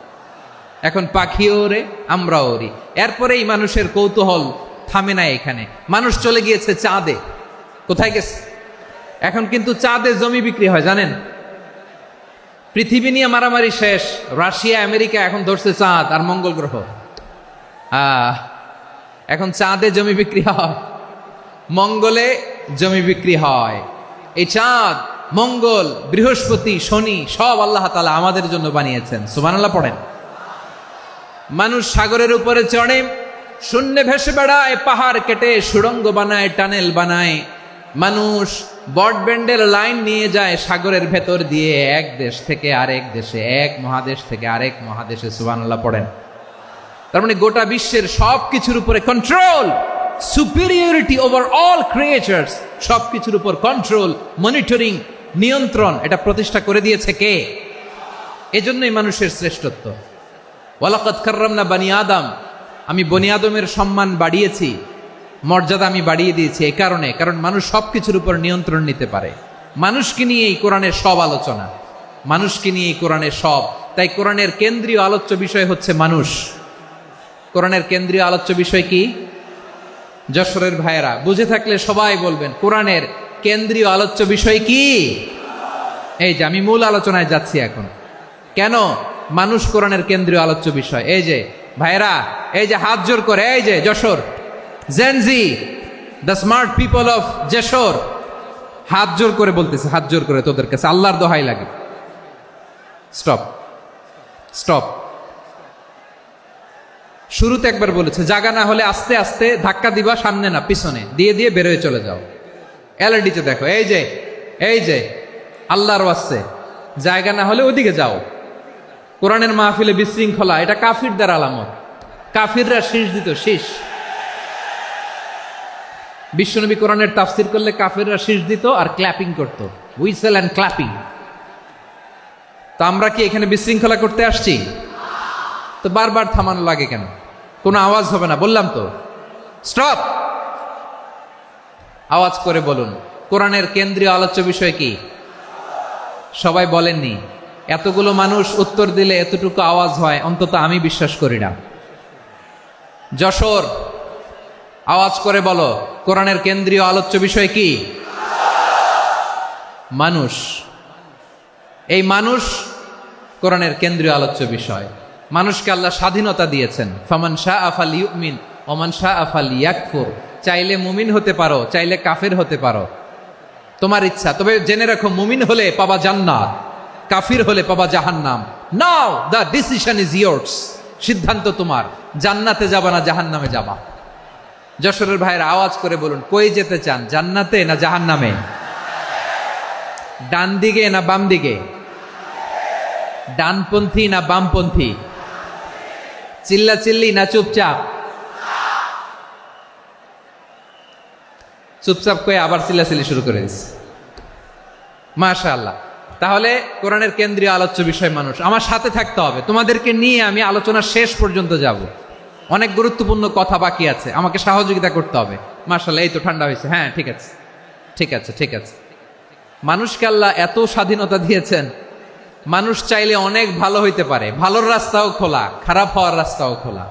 এখন পাখিও ওরে, আমরাও ওরি। এরপরেই মানুষের কৌতূহল থামে না এখানে। মানুষ চলে গিয়েছে চাঁদে। কোথায় গেছে? এখন কিন্তু চাঁদে জমি বিক্রি হয় জানেন? পৃথিবী নিয়ে মারামারি শেষ, রাশিয়া আমেরিকা এখন ধরছে চাঁদ আর মঙ্গল গ্রহ। এখন চাঁদে জমি বিক্রি হয়, মঙ্গলে জমি বিক্রি হয়। এই চাঁদ, মঙ্গল, বৃহস্পতি, শনি সব আল্লাহ তাআলা আমাদের জন্য বানিয়েছেন। সুবহানাল্লাহ পড়েন। মানুষ সাগরের উপরে চড়ে, শূন্যে ভেসে বেড়ায়, পাহাড় কেটে সুড়ঙ্গ বানায়, টানেল বানায়। মানুষ ব্রডব্যান্ডের লাইন নিয়ে যায় সাগরের ভেতর দিয়ে, এক দেশ থেকে আরেক দেশে, এক মহাদেশ থেকে আরেক মহাদেশে। সুবহানাল্লাহ পড়েন। তার মানে গোটা বিশ্বের সব কিছুর উপরে control, superiority over all creatures, সব কিছুর উপর কন্ট্রোল, মনিটরিং, নিয়ন্ত্রণ, এটা প্রতিষ্ঠা করে দিয়েছে কে? এজন্যই মানুষের শ্রেষ্ঠত্ব। ওয়ালাকাদ কাররামনা বানি আদম, আমি বনি আদমের সম্মান বাড়িয়েছি, মর্যাদা আমি বাড়িয়ে দিয়েছি এই কারণে, কারণ মানুষ সব কিছুর উপর নিয়ন্ত্রণ নিতে পারে। মানুষকে নিয়ে এই কোরআনের সব আলোচনা, মানুষকে নিয়ে এই কোরআনের সব। তাই কোরআনের কেন্দ্রীয় আলোচ্য বিষয় হচ্ছে মানুষ। কোরআনের কেন্দ্রীয় আলোচ্য বিষয় কি? যশোরের ভাইয়েরা বুঝে থাকলে সবাই বলবেন, কোরআনের কেন্দ্রীয় আলোচ্য বিষয় কি? এই যে আমি মূল আলোচনায় যাচ্ছি এখন। কেন মানুষ কোরআনের কেন্দ্রীয় আলোচ্য বিষয়? এই যে ভাইয়েরা, এই যে হাত জোর করে, এই যে Jessore Gen Z, the smart people of Jessore, হাত জোর করে বলতেছে, হাত জোর করে তোদের কাছে আল্লাহর দোহাই লাগে, স্টপ স্টপ। শুরুতে একবার বলেছে জায়গা না হলে আস্তে আস্তে ধাক্কা দিবা, সামনে না পিছনে, দিয়ে দিয়ে বেরোয় চলে যাও। এলইডিতে দেখো, এই যে এই যে আল্লাহর ওয়াস্তে জায়গা না হলে ওদিকে যাও। কোরআনের মাহফিলে বিশৃঙ্খলা, এটা কাফিরদের আলামত। কাফিররা শীষ দিত, শীষ। বিশ্বনবী কোরআনের তাফসির করলে কাফিররা শীষ দিত আর ক্ল্যাপিং করত, হুইসেল অ্যান্ড ক্ল্যাপিং। তো আমরা কি এখানে বিশৃঙ্খলা করতে আসছি? তো বারবার থামানো লাগে কেন? কোনো আওয়াজ হবে না, বললাম তো, স্টপ। আওয়াজ করে বলুন, কোরআনের কেন্দ্রীয় আলোচ্য বিষয় কি? সবাই বলেননি। এতগুলো মানুষ উত্তর দিলে এতটুকু আওয়াজ হয়, অন্তত আমি বিশ্বাস করি না। যশোর, আওয়াজ করে বলো, কোরআনের কেন্দ্রীয় আলোচ্য বিষয় কি? মানুষ। এই মানুষ কোরআনের কেন্দ্রীয় আলোচ্য বিষয়। মানুষকে আল্লাহ স্বাধীনতা দিয়েছেন। ফামান শাআ ফালইউমিন ওয়া মান শাআ ফালইয়াকফুর। চাইলে মুমিন হতে পারো, চাইলে কাফের হতে পারো, তোমার ইচ্ছা। তবে জেনে রাখো, মুমিন হলে পাবা জান্নাত, কাফির হলে পাবা জাহান্নাম। নাও দ্য ডিসিশন ইজ ইয়ার্স। সিদ্ধান্ত তোমার, জান্নাতে যাবা না জাহান্নামে যাবা। যশোরের ভাইয়ের আওয়াজ করে বলুন, কই যেতে চান, জান্নাতে না জাহান্নামে? ডান দিকে না বাম দিকে? ডানপন্থী না বামপন্থী? চিল্লা চিল্লি না চুপচাপ? চুপচাপ কয়ে আবার চিল্লাচিল্লি শুরু করে দিচ্ছে। মাশাআল্লাহ। তাহলে কোরআনের কেন্দ্রীয় আলোচ্য বিষয় মানুষ। আমার সাথে থাকতে হবে, তোমাদেরকে নিয়ে আমি আলোচনার শেষ পর্যন্ত যাব। অনেক গুরুত্বপূর্ণ কথা বাকি আছে, আমাকে সহযোগিতা করতে হবে। মাশাআল্লাহ, এই তো ঠান্ডা হয়েছে। হ্যাঁ, ঠিক আছে ঠিক আছে ঠিক আছে। মানুষকে আল্লাহ এত স্বাধীনতা দিয়েছেন, মানুষ চাইলে অনেক ভালো হইতে পারে। ভালোর রাস্তাও খোলা, খারাপ হওয়ার রাস্তাও খোলা।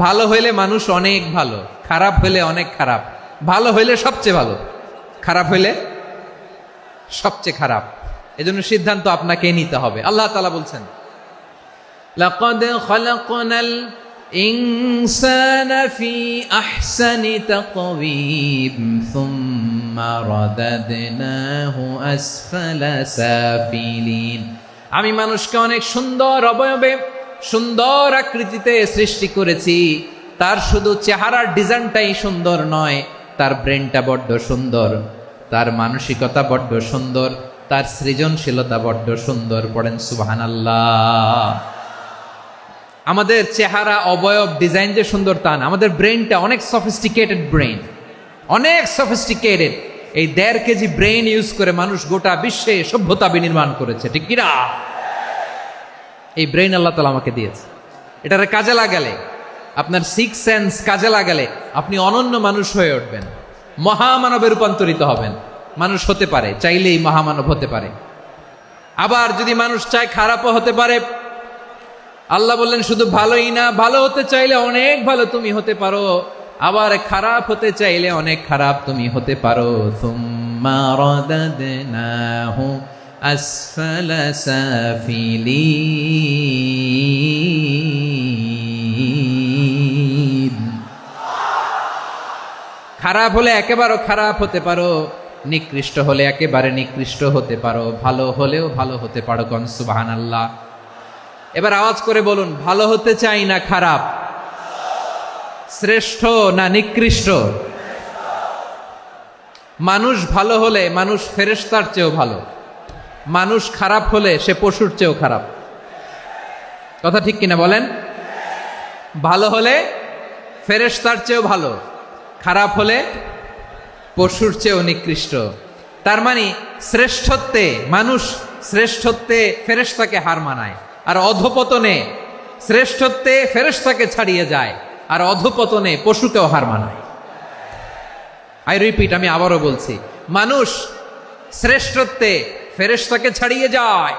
ভালো হইলে মানুষ অনেক ভালো, খারাপ হইলে অনেক খারাপ। ভালো হইলে সবচেয়ে ভালো, খারাপ হইলে সবচেয়ে খারাপ। এজন্য সিদ্ধান্ত আপনাকে নিতে হবে। আল্লাহ তাআলা বলছেন, লাকাদ খালাকনাল ইনসানা ফি আহসানি তাকওয়িম সুম্মা রাদাদনাহু আসফালা সাফিলিন। আমি মানুষকে অনেক সুন্দর অবয়বে, সুন্দর আকৃতিতে সৃষ্টি করেছি। তার শুধু চেহারার ডিজাইনটাই সুন্দর নয়, তার ব্রেনটা বড্ড সুন্দর, তার মানসিকতা বড্ড সুন্দর, তার সৃজনশীলতা বড্ড সুন্দর। পড়েন সুবহানাল্লাহ। আমাদের চেহারা, অবয়ব, ডিজাইন যে সুন্দর তা না, আমাদের ব্রেনটা অনেক সফিস্টিকেটেড ব্রেন, অনেক সফিস্টিকেটেড। এই 1.5 কেজি ব্রেন ইউজ করে মানুষ গোটা বিশ্বে সভ্যতা বিনির্মাণ করেছে, ঠিক কিনা? এই ব্রেন আল্লাহ তাআলা আমাকে দিয়েছে। এটারে কাজে লাগালে, আপনার 6 সেন্স কাজে লাগালে আপনি অনন্য মানুষ হয়ে উঠবেন, মহামানবে রূপান্তরিত হবেন। মানুষ হতে পারে, চাইলেই মহামানব হতে পারে। আবার যদি মানুষ চায়, খারাপও হতে পারে। আল্লাহ বললেন শুধু ভালোই না, ভালো হতে চাইলে অনেক ভালো তুমি হতে পারো, আবার খারাপ হতে চাইলে অনেক খারাপ তুমি হতে পারো। সুম্মা রাদাদনাহু আসফালা সাফিলিন। খারাপ হলে একেবারে খারাপ হতে পারো, নিকৃষ্ট হলে একেবারে নিকৃষ্ট হতে পারো, ভালো হলেও ভালো হতে পারো। কোন সুবহানাল্লাহ। এবার আওয়াজ করে বলুন, ভালো হতে চাই না খারাপ? শ্রেষ্ঠ না নিকৃষ্ট? মানুষ ভালো হলে মানুষ ফেরেশতার চেয়েও ভালো, মানুষ খারাপ হলে সে পশুর চেয়েও খারাপ। কথা ঠিক কিনা বলেন? ভালো হলে ফেরেশতার চেয়েও ভালো, খারাপ হলে পশুর চেয়েও নিকৃষ্ট। তার মানে শ্রেষ্ঠত্বে মানুষ, শ্রেষ্ঠত্বে ফেরেশতাকে হার মানায়, আর অধপতনে শ্রেষ্ঠত্বে ফেরেশতাকে ছাড়িয়ে যায়, আর অধপতনে পশুকেও হার মানায়। আই রিপিট, আমি আবারও বলছি, মানুষ শ্রেষ্ঠত্বে ফেরেশতাকে ছাড়িয়ে যায়,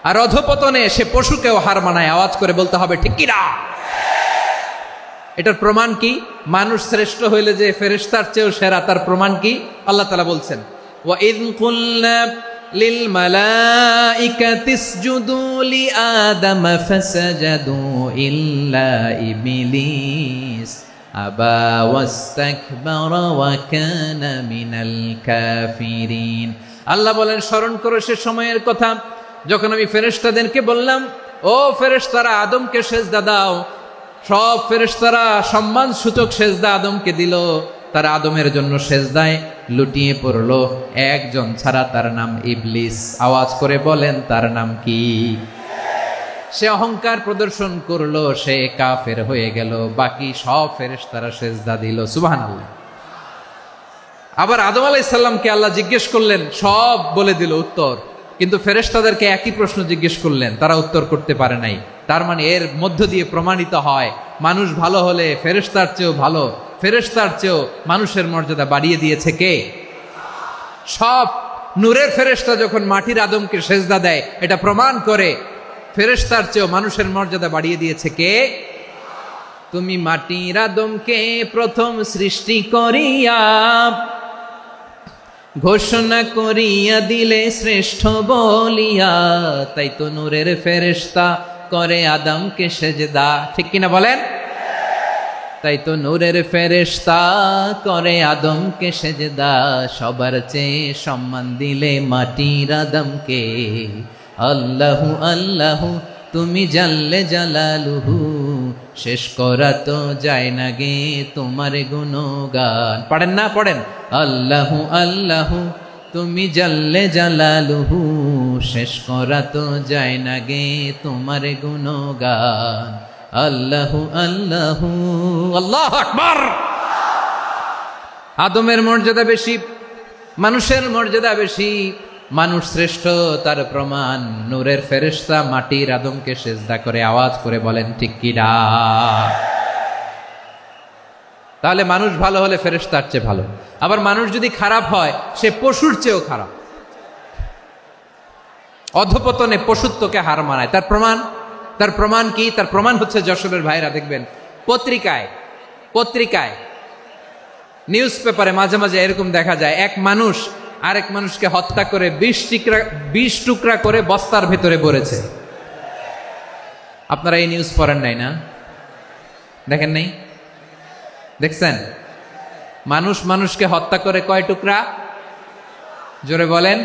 আর অধপতনে সে পশুকেও হার মানায়। আওয়াজ করে বলতে হবে ঠিক কি না? এটার প্রমাণ কি? মানুষ শ্রেষ্ঠ হইলে যে ফেরেশতার চেয়েও সেরা, তার প্রমাণ কি? আল্লাহ তাআলা বলছেন, ওয়া ইয কুলনা লিল মালাইকাতি ইসজুদু লি আদম ফাসাজাদু ইল্লা ইবলিস আবা ওয়াস্তাকবারা ওয়া কানা মিনাল কাফিরিন। আল্লাহ বলেন, স্মরণ করো সে সময়ের কথা যখন আমি ফেরেশতাদেরকে বললাম, ও ফেরেশতারা আদমকে সেজদা দাও। সব ফেরেশতারা সম্মান সূচক সেজদা আদমকে দিল, তারা আদমের জন্য সেজদায় লুটিয়ে পড়ল, একজন ছাড়া, তার নাম ইবলিস। আওয়াজ করে বলেন, তার নাম কি? সে অহংকার প্রদর্শন করলো, সে কাফের হয়ে গেল, বাকি সব ফেরেশতারা সেজদা দিল। সুবহানাল্লাহ। আবার আদম আলাইহিস সালামকে আল্লাহ জিজ্ঞেস করলেন, সব বলে দিল উত্তর, কিন্তু ফেরেশতাদেরকে একই প্রশ্ন জিজ্ঞেস করলেন, তারা উত্তর করতে পারে নাই। তার মানে এর মধ্য দিয়ে প্রমাণিত হয়, মানুষ ভালো হলে ফেরেশতার চেয়েও ভালো, ফেরেশতার চেয়েও মানুষের মর্যাদা বাড়িয়ে দিয়েছে কে? সব নূরের ফেরেশতা যখন মাটির আদমকে সেজদা দেয়, এটা প্রমাণ করে ফেরেশতার চেয়েও মানুষের মর্যাদা বাড়িয়ে দিয়েছে কে? তুমি মাটির আদমকে প্রথম সৃষ্টি করিয়া ঘোষণা করিয়া দিলে শ্রেষ্ঠ বলিয়া, তাই তো নূরের ফেরেশতা করে আদমকে সেজদা। ঠিক কিনা বলেন? তাই তো নূরের ফেরেশতা করে আদমকে সেজদা, সবার চেয়ে সম্মান দিলে মাটির আদমকে। আল্লাহু আল্লাহু তুমি জাল্লে জালালুহু, শেষ করা তো যায় না গে তোমার গুণগান। পড়েন না? পড়েন। আল্লাহু আল্লাহু তুমি জাল্লে জালালুহু, শেষ করা তো যায় না গে তোমার গুণগান। আল্লাহু আল্লাহু, আল্লাহু আকবার। আদমের মর্যাদা বেশি, মানুষের মর্যাদা বেশি, মানুষ শ্রেষ্ঠ, তার প্রমাণ নূরের ফেরেশতা মাটির আদমকে সেজদা করে। আওয়াজ করে বলেন ঠিক কি না? তাহলে মানুষ ভালো হলে ফেরেশতার চেয়ে ভালো, আবার মানুষ যদি খারাপ হয় সে পশুর চেয়েও খারাপ, অধপতনে পশুত্বকে হার মানায়। তার প্রমাণ, তার প্রমাণ কি? তার প্রমাণ হচ্ছে যশোরের ভাইরা দেখবেন পত্রিকায় নিউজ পেপারে মাঝে মাঝে এরকম দেখা যায়, এক মানুষ আরেক মানুষকে হত্যা করে 20 টুকরা করে বস্তার ভেতরে ভরেছে। আপনারা এই নিউজ পড়েন নাই না? দেখেন নাই? দেখছেন? মানুষ মানুষকে হত্যা করে কয় টুকরা? জোরে বলেন।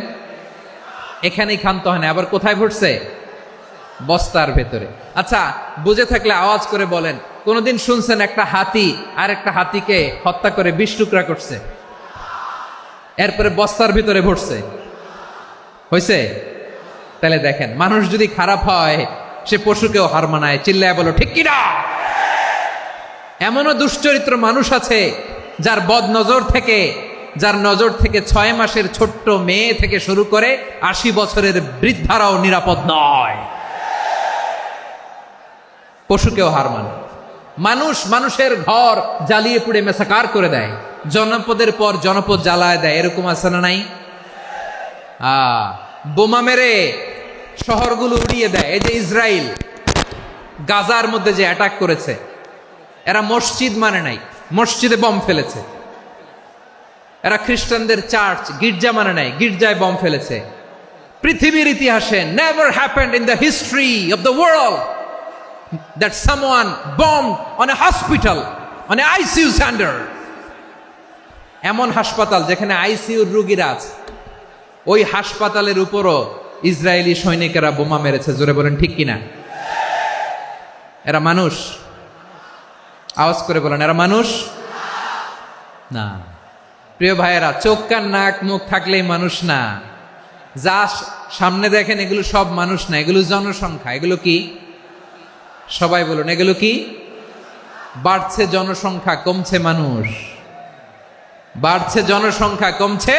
এখানেই ক্ষান্ত হয় না, আবার কোথায় ভরছে? বস্তার ভেতরে। আচ্ছা, বুঝে থাকলে আওয়াজ করে বলেন, কোনদিন শুনছেন একটা হাতি আর একটা হাতিকে হত্যা করে 20 টুকরা করছে, এরপরে বস্তার ভিতরে ভরছে? হয়েছে? তাহলে দেখেন, মানুষ যদি খারাপ হয় সে পশুকেও হার মানায়। চিল্লায় বলো ঠিক কিনা? এমনও দুশ্চরিত্র মানুষ আছে যার যার নজর থেকে 6 মাসের ছোট্ট মেয়ে থেকে শুরু করে 80 বছরের বৃদ্ধারাও নিরাপদ নয়। পশুকেও হার মানে। মানুষ মানুষের ঘর জ্বালিয়ে পুড়ে মেসাকার করে দেয়, জনপদের পর জনপদ জ্বালায় দেয়। এরকম আছে না নাই? বোমা মেরে শহরগুলো উড়িয়ে দেয়। এই যে ইসরায়েল গাজার মধ্যে যে অ্যাটাক করেছে, এরা মসজিদ মানে নাই, মসজিদে বম ফেলেছে। এরা খ্রিস্টানদের চার্চ গির্জা মানে নাই, গির্জায় বম ফেলেছে। পৃথিবীর ইতিহাসে never happened in the history of the world that someone bomb on a hospital, on a ICU centre. এমন হাসপাতাল যেখানে আইসিইউর রোগীরা আছে, ওই হাসপাতালের উপরও ইসরায়েলি সৈনিকেরা বোমা মেরেছে। জোরে বলেন ঠিক কিনা? এরা মানুষ? আওয়াজ করে বলেন, এরা মানুষ না। প্রিয় ভাইয়েরা, চোখ কান নাক মুখ থাকলেই মানুষ না। যা সামনে দেখেন এগুলো সব মানুষ না, এগুলো জনসংখ্যা। এগুলো কি? সবাই বলুন, এগুলো কি? বাড়ছে জনসংখ্যা, কমছে মানুষ। বাড়ছে জনসংখ্যা, কমছে।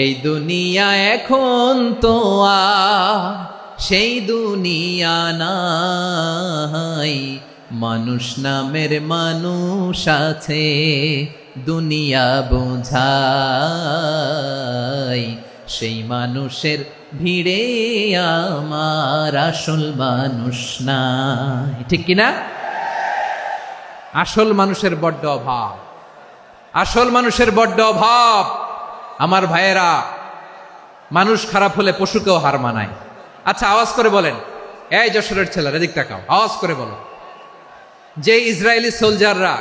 এই দুনিয়া এখন তো আর সেই দুনিয়া নাই, মানুষ নামের মানুষ আছে, দুনিয়া বোঝাই, সেই মানুষের ভিড়ে আমার আসল মানুষ নাই। ঠিক কিনা? আসল মানুষের বড্ড অভাব, আসল মানুষের বড্ড অভাব। আমার ভাইয়েরা, মানুষ খারাপ হলে পশুকেও হার মানায়। আচ্ছা, আওয়াজ করে বলেন, এই যশোরের ছেলেরা এদিক তাকাও, আওয়াজ করে বলো, যে ইসরায়েলি সোলজাররা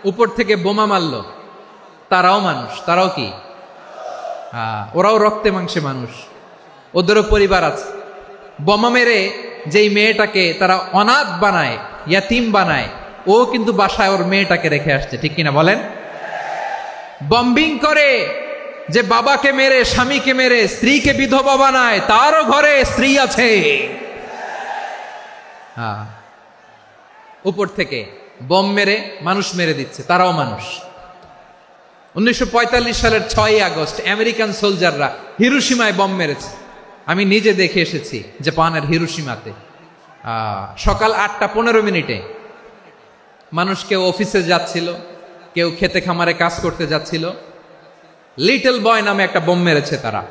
উপর থেকে বোমা মারল, তারাও মানুষ? তারাও কি? ওরাও রক্তে মাংসে মানুষ, ওদেরও পরিবার আছে। বোমা মেরে যেই মেয়েটাকে তারা অনাথ বানায়, ইয়াতিম বানায়, ও কিন্তু বাসায় ওর মেয়েটাকে রেখে আসছে। ঠিক কিনা বলেন? বম্বিং করে যে বাবাকে মেরে, স্বামীকে মেরে স্ত্রীকে বিধবা বানায়, তারও ঘরে স্ত্রী আছে। উপর থেকে বম মেরে মানুষ মেরে দিচ্ছে, তারাও মানুষ। 1945 সালের 6 আগস্ট আমেরিকান সোলজাররা হিরোশিমায় বম মেরেছে। আমি নিজে দেখে এসেছি জাপানের হিরোশিমাতে। সকাল 8:15 মানুষ কেউ অফিসে যাচ্ছিল, কেউ খেতে খামারে কাজ করতে যাচ্ছিল। লিটল বয় নামে একটা বোম মেরেছে তারা।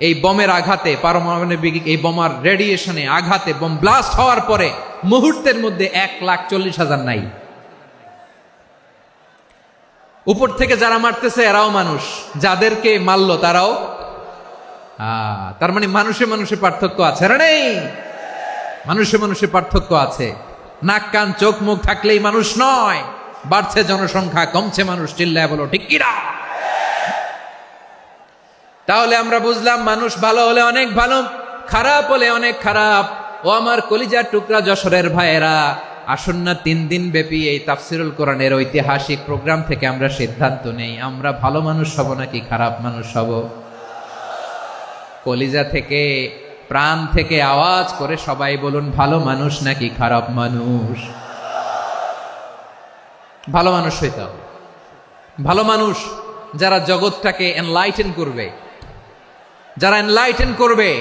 এই বোমের আঘাতে, পারমাণবিক এই বোমার রেডিয়েশনে আঘাতে, বোম ব্লাস্ট হওয়ার পরে মুহূর্তের মধ্যে 1,40,000 নাই। উপর থেকে যারা মারতেছে এরাও মানুষ, যাদেরকে মারলো তারাও। তার মানে মানুষে মানুষে পার্থক্য আছে না? নেই? মানুষে মানুষে পার্থক্য আছে। নাক কান চোখ মুখ থাকলেই মানুষ নয়। বাড়ছে জনসংখ্যা, কমছে মানুষ। চিল্লায় বলো ঠিক কিনা? তাহলে আমরা বুঝলাম, মানুষ ভালো হলে অনেক ভালো, খারাপ হলে অনেক খারাপ। ও আমার কলিজার টুকরা যশোরের ভাইয়েরা, আসুন না 3 দিন ব্যাপী এই তাফসিরুল কোরআনের ঐতিহাসিক প্রোগ্রাম থেকে আমরা সিদ্ধান্ত নেই, আমরা ভালো মানুষ হব নাকি খারাপ মানুষ হব। কলিজা থেকে, প্রাণ থেকে আওয়াজ করে সবাই বলুন, ভালো মানুষ নাকি খারাপ মানুষ? ভালো মানুষ হইতে হবে। ভালো মানুষ যারা জগৎটাকে এনলাইটেন করবে, যারা এনলাইটেন করবে,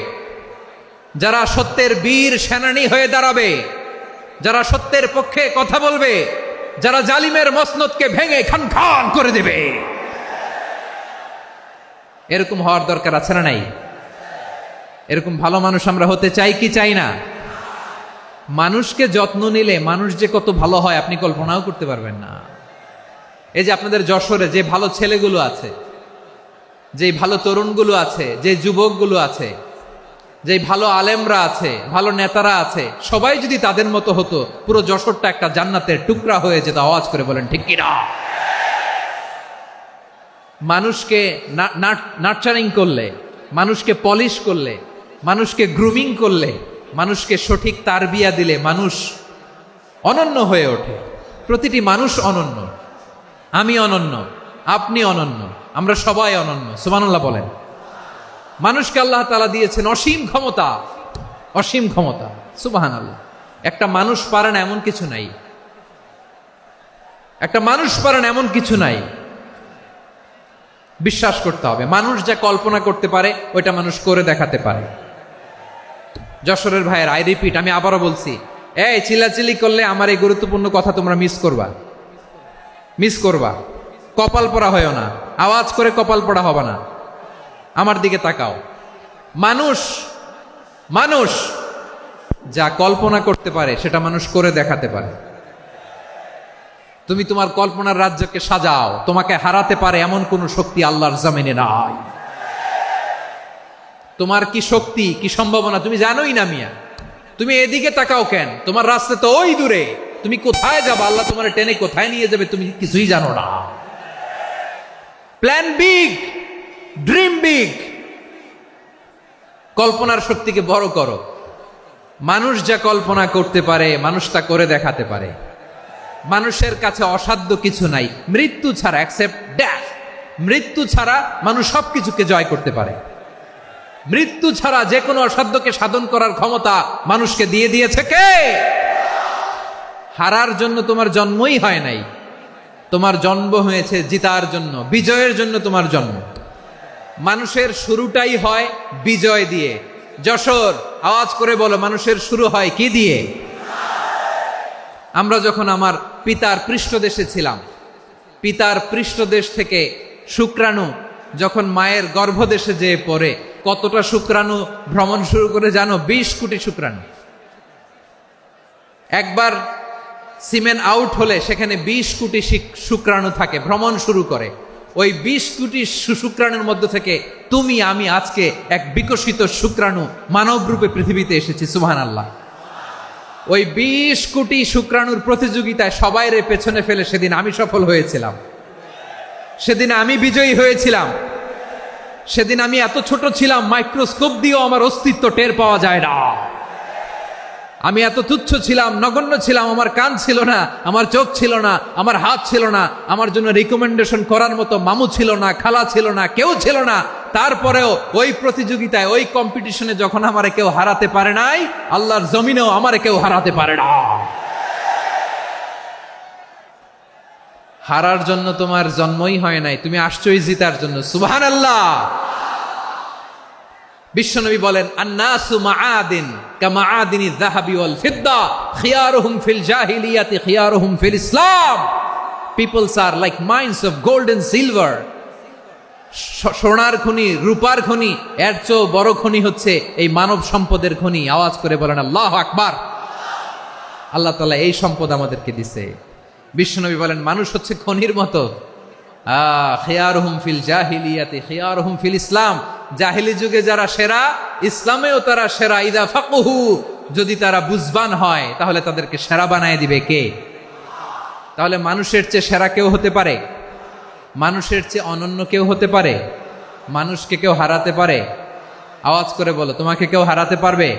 যারা সত্যের বীর সেনানী হয়ে দাঁড়াবে, যারা সত্যের পক্ষে কথা বলবে, যারা জালিমের মসনদকে ভেঙে খান খান করে দেবে। এরকম হওয়ার দরকার আছে না নাই? এরকম ভালো মানুষ আমরা হতে চাই কি চাই না? মানুষকে যত্ন নিলে মানুষ যে কত ভালো হয় আপনি কল্পনাও করতে পারবেন না। এই যে আপনাদের যশোরে যে ভালো ছেলেগুলো আছে, যে ভালো তরুণগুলো আছে, যে যুবকগুলো আছে, যে ভালো আলেমরা আছে, ভালো নেতারা আছে, সবাই যদি তাদের মতো হতো, পুরো যশোরটা একটা জান্নাতের টুকরা হয়ে যেত। আওয়াজ করে বলেন ঠিক কিনা? মানুষকে নার্চারিং করলে, মানুষকে পলিশ করলে, মানুষকে গ্রুমিং করলে, মানুষকে সঠিক তারবিয়া দিলে মানুষ অনন্য হয়ে ওঠে। প্রতিটি মানুষ অনন্য। আমি অনন্য, আপনি অনন্য, আমরা সবাই অনন্য। সুবহানাল্লাহ বলেন। মানুষকে আল্লাহ তাআলা দিয়েছেন অসীম ক্ষমতা, অসীম ক্ষমতা। সুবহানাল্লাহ। একটা মানুষ পারে না এমন কিছু নাই, একটা মানুষ পারে না এমন কিছু নাই। বিশ্বাস করতে হবে, মানুষ যা কল্পনা করতে পারে ওইটা মানুষ করে দেখাতে পারে। যশোরের ভাইয়ের, আই রিপিট, আমি আবারও বলছি, এই চিল্লাচিল্লি করলে আমার এই গুরুত্বপূর্ণ কথা তোমরা মিস করবা, মিস করবা। কপাল পড়া হয় না, আওয়াজ করে কপাল পড়া হবে না। আমার দিকে তাকাও। মানুষ, মানুষ যা কল্পনা করতে পারে সেটা মানুষ করে দেখাতে পারে। তুমি তোমার কল্পনার রাজ্যকে সাজাও, তোমাকে হারাতে পারে এমন কোন শক্তি আল্লাহর জমিনে নাই। তোমার কি শক্তি, কি সম্ভাবনা তুমি জানোই না মিয়া। তুমি এদিকে তাকাও কেন? তোমার রাস্তা তো ওই দূরে। তুমি কোথায় যাবে, আল্লাহ তোমার টেনে কোথায় নিয়ে যাবে তুমি কিছুই জানো না। প্ল্যান বিগ, ড্রিম বিগ, কল্পনার শক্তিকে বড় করো। মানুষ যা কল্পনা করতে পারে মানুষ তা করে দেখাতে পারে। মানুষের কাছে অসাধ্য কিছু নাই, মৃত্যু ছাড়া, অ্যাকসেপ্ট ডেথ, মৃত্যু ছাড়া মানুষ সবকিছুকে জয় করতে পারে। মৃত্যু ছাড়া যে কোনো অসাধ্যকে সাধন করার ক্ষমতা মানুষকে দিয়ে দিয়েছে কে? হারার জন্য তোমার জন্মই হয় নাই, তোমার জন্ম হয়েছে জিতার জন্য, বিজয়ের জন্য তোমার জন্ম। মানুষের শুরুটাই হয় বিজয় দিয়ে। যশোর, আওয়াজ করে বলো, মানুষের শুরু হয় কি দিয়ে? আমরা যখন আমার পিতার পৃষ্ঠদেশে ছিলাম, পিতার পৃষ্ঠদেশ থেকে শুক্রাণু যখন মায়ের গর্ভদেশে যেয়ে পড়ে, কতটা শুক্রাণু ভ্রমণ শুরু করে জানো? 20 কোটি শুক্রাণু। একবার সিমেন আউট হলে সেখানে 20 কোটি শুক্রাণু থাকে, ভ্রমণ শুরু করে। ওই 20 কোটি শুক্রাণুর মধ্যে থেকে তুমি আমি আজকে এক বিকশিত শুক্রাণু মানব রূপে পৃথিবীতে এসেছি। সুবহানাল্লাহ। ওই 20 কোটি শুক্রাণুর প্রতিযোগিতায় সবাই রে পেছনে ফেলে সেদিন আমি সফল হয়েছিলাম, সেদিন আমি বিজয়ী হয়েছিলাম। সেদিন আমি এত ছোট ছিলাম, মাইক্রোস্কোপ দিয়েও আমার অস্তিত্ব টের পাওয়া যায় না। আমি এত তুচ্ছ ছিলাম, নগণ্য ছিলাম। আমার কান ছিল না, আমার চোখ ছিল না, আমার হাত ছিল না, আমার জন্য রিকমেন্ডেশন করার মতো মামু ছিল না, খালা ছিল না, কেউ ছিল না। তারপরেও ওই প্রতিযোগিতায়, ওই কম্পিটিশনে যখন আমারে কেউ হারাতে পারে নাই, আল্লাহর জমিনেও আমারে কেউ হারাতে পারে না। হারার জন্য তোমার জন্মই হয় নাই, তুমি আসছোই জিতার জন্য। সুবহানাল্লাহ। বিশ্বনবী বলেন, আন্নাসু মাআদিন কামাআদিনি যাহাবি ওয়াল ফিদ্দা খিয়ারুহুম ফিল জাহিলিয়াতি খিয়ারুহুম ফিল ইসলাম। Peoples are like mines of gold and silver. সোনার খনি, রূপার খনি, এর চেয়েও বড় খনি হচ্ছে এই মানব সম্পদের খনি। আওয়াজ করে বলেন আল্লাহু আকবার। আল্লাহ তাআলা এই সম্পদ আমাদেরকে দিছে। বিশ্বনবী বলেন, মানুষ হচ্ছে খনির মতো। খিয়ারুহুম ফিল জাহিলিয়াতি খিয়ারুহুম ফিল ইসলাম। জাহিলি যুগে যারা সেরা, ইসলামেও তারা সেরা। ইদা ফাকুহু, যদি তারা বুঝবান হয় তাহলে তাদেরকে সেরা বানায় দিবে কে? তাহলে মানুষের চেয়ে সেরা কেউ হতে পারে? মানুষের চেয়ে অনন্য কেউ হতে পারে? মানুষকে কেউ হারাতে পারে? আওয়াজ করে বলো, তোমাকে কেউ হারাতে পারবে?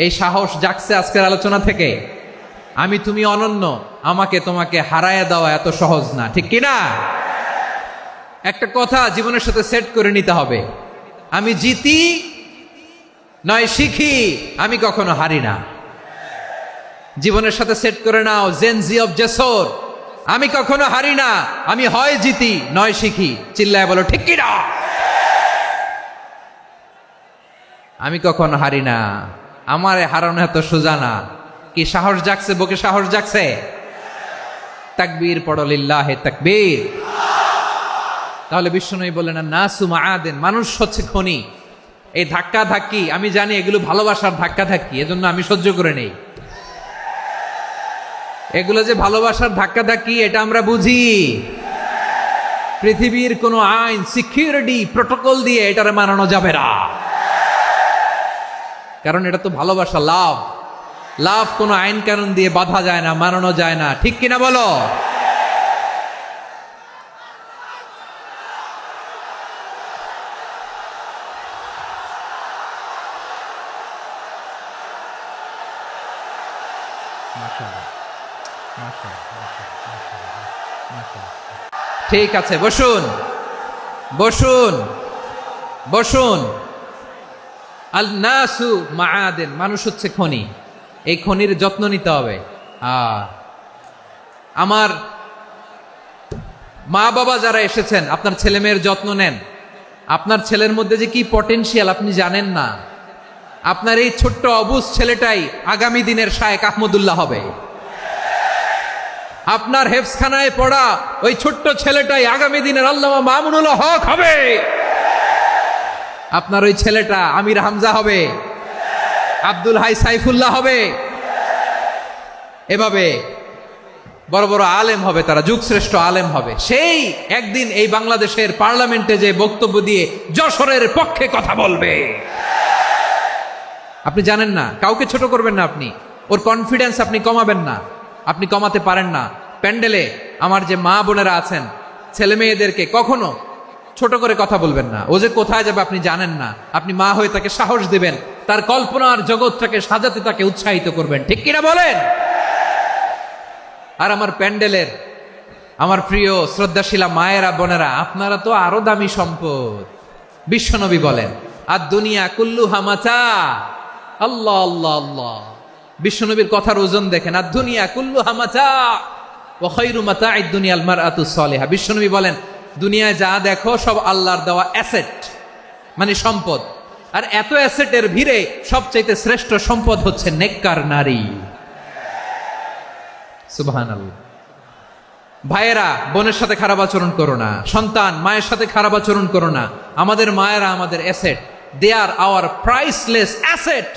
এই সাহস জাগছে আজকের আলোচনা থেকে। আমি তুমি অনন্য, আমাকে তোমাকে হারায় দেওয়া এত সহজ না, ঠিক কিনা? একটা কথা জীবনের সাথে সেট করে নিতে হবে, আমি জিতি নয় শিখি, আমি কখনো হারি না। জীবনের সাথে সেট করে নাও, জেনজি অফ জেসর, আমি কখনো হারি না, আমি হয় জিতি নয় শিখি। চিল্লায় বলো ঠিক কিনা? আমি কখনো হারি না, আমারে হারানো এত সোজা না। কি সাহস জাগছে? বুকে সাহস জাগছে? তাকবীর পড়ো, লিল্লাহে তাকবীর। তাহলে বিশ্বনবী বললেন, নাসু মাআদিন, মানুষ হচ্ছে খনি। এই ধাক্কা ধাক্কি আমি জানি এগুলো ভালোবাসার ধাক্কা ধাক্কি, এজন্য আমি সহ্য করে নেই। এগুলো যে ভালোবাসার ধাক্কা ধাক্কি এটা আমরা বুঝি। পৃথিবীর কোনো আইন, সিকিউরিটি প্রটোকল দিয়ে এটারে মানানো যাবে না, কারণ এটা তো ভালোবাসা, লাভ। লাভ কোনো আইন কানুন দিয়ে বাধা যায় না, মানানো যায় না, ঠিক কিনা বলো? ঠিক আছে, বসুন বসুন বসুন। আল নাসু মাআদিন, মানুষ হচ্ছে খনি। এই খনির যত্ন নিতে হবে। আমার মা বাবা যারা এসেছেন, আপনার ছেলে মেয়ের যত্ন নেন। আপনার ছেলের মধ্যে যে কি পটেনশিয়াল আপনি জানেন না। আপনার এই ছোট্ট অবুজ ছেলেটাই আগামী দিনের শায়েখ আহমদুল্লাহ হবে। আপনার হেফজখানায় পড়া ওই ছোট্ট ছেলেটাই আগামী দিনের আল্লামা মামুনুল হক হবে। আপনার ওই ছেলেটা আমির হামজা হবে, আব্দুল হাই সাইফুল্লাহ হবে। এভাবে বড় বড় আলেম হবে, তারা যুগশ্রেষ্ঠ আলেম হবে। সেই একদিন এই বাংলাদেশের পার্লামেন্টে যে বক্তব্য দিয়ে যশোরের পক্ষে কথা বলবে। আপনি জানেন না, কাউকে ছোট করবেন না, আপনি ওর কনফিডেন্স আপনি কমাবেন না, আপনি কমাতে পারেন না। প্যান্ডেলে আমার যে মা বোনেরা আছেন, ছেলে মেয়েদেরকে কখনো ছোট করে কথা বলবেন না। ও যে কোথায় যাবে আপনি জানেন না, আপনি মা হয়ে তাকে সাহস দিবেন, তার কল্পনার জগৎটাকে সাজাতে তাকে উৎসাহিত করবেন, ঠিক কিনা বলেন? আর আমার প্যান্ডেলের আমার প্রিয় শ্রদ্ধাশীলা মায়েরা বোনেরা, আপনারা তো আরো দামি সম্পদ। বিশ্বনবী বলেন, আর দুনিয়া কুল্লুহা মাতা। আল্লাহ আল্লাহ আল্লাহ, বিশ্বনবীর কথার ওজন দেখেন। আর দুনিয়া কুল্লুহা মাতা ওয়া খায়রু মাতা'আদ দুনিয়া আল মারআতু সালিহা। বিশ্বনবী বলেন, দুনিয়ায় যা দেখো সব আল্লাহর দেওয়া অ্যাসেট, মানে সম্পদ। আর এত অ্যাসেটের ভিড়ে সবচাইতে শ্রেষ্ঠ সম্পদ হচ্ছে নেককার নারী। সুবহানাল্লাহ। ভাইয়েরা বোনের সাথে খারাপ আচরণ করো না, সন্তান মায়ের সাথে খারাপ আচরণ করো না। আমাদের মায়েরা আমাদের asset, they are our priceless asset.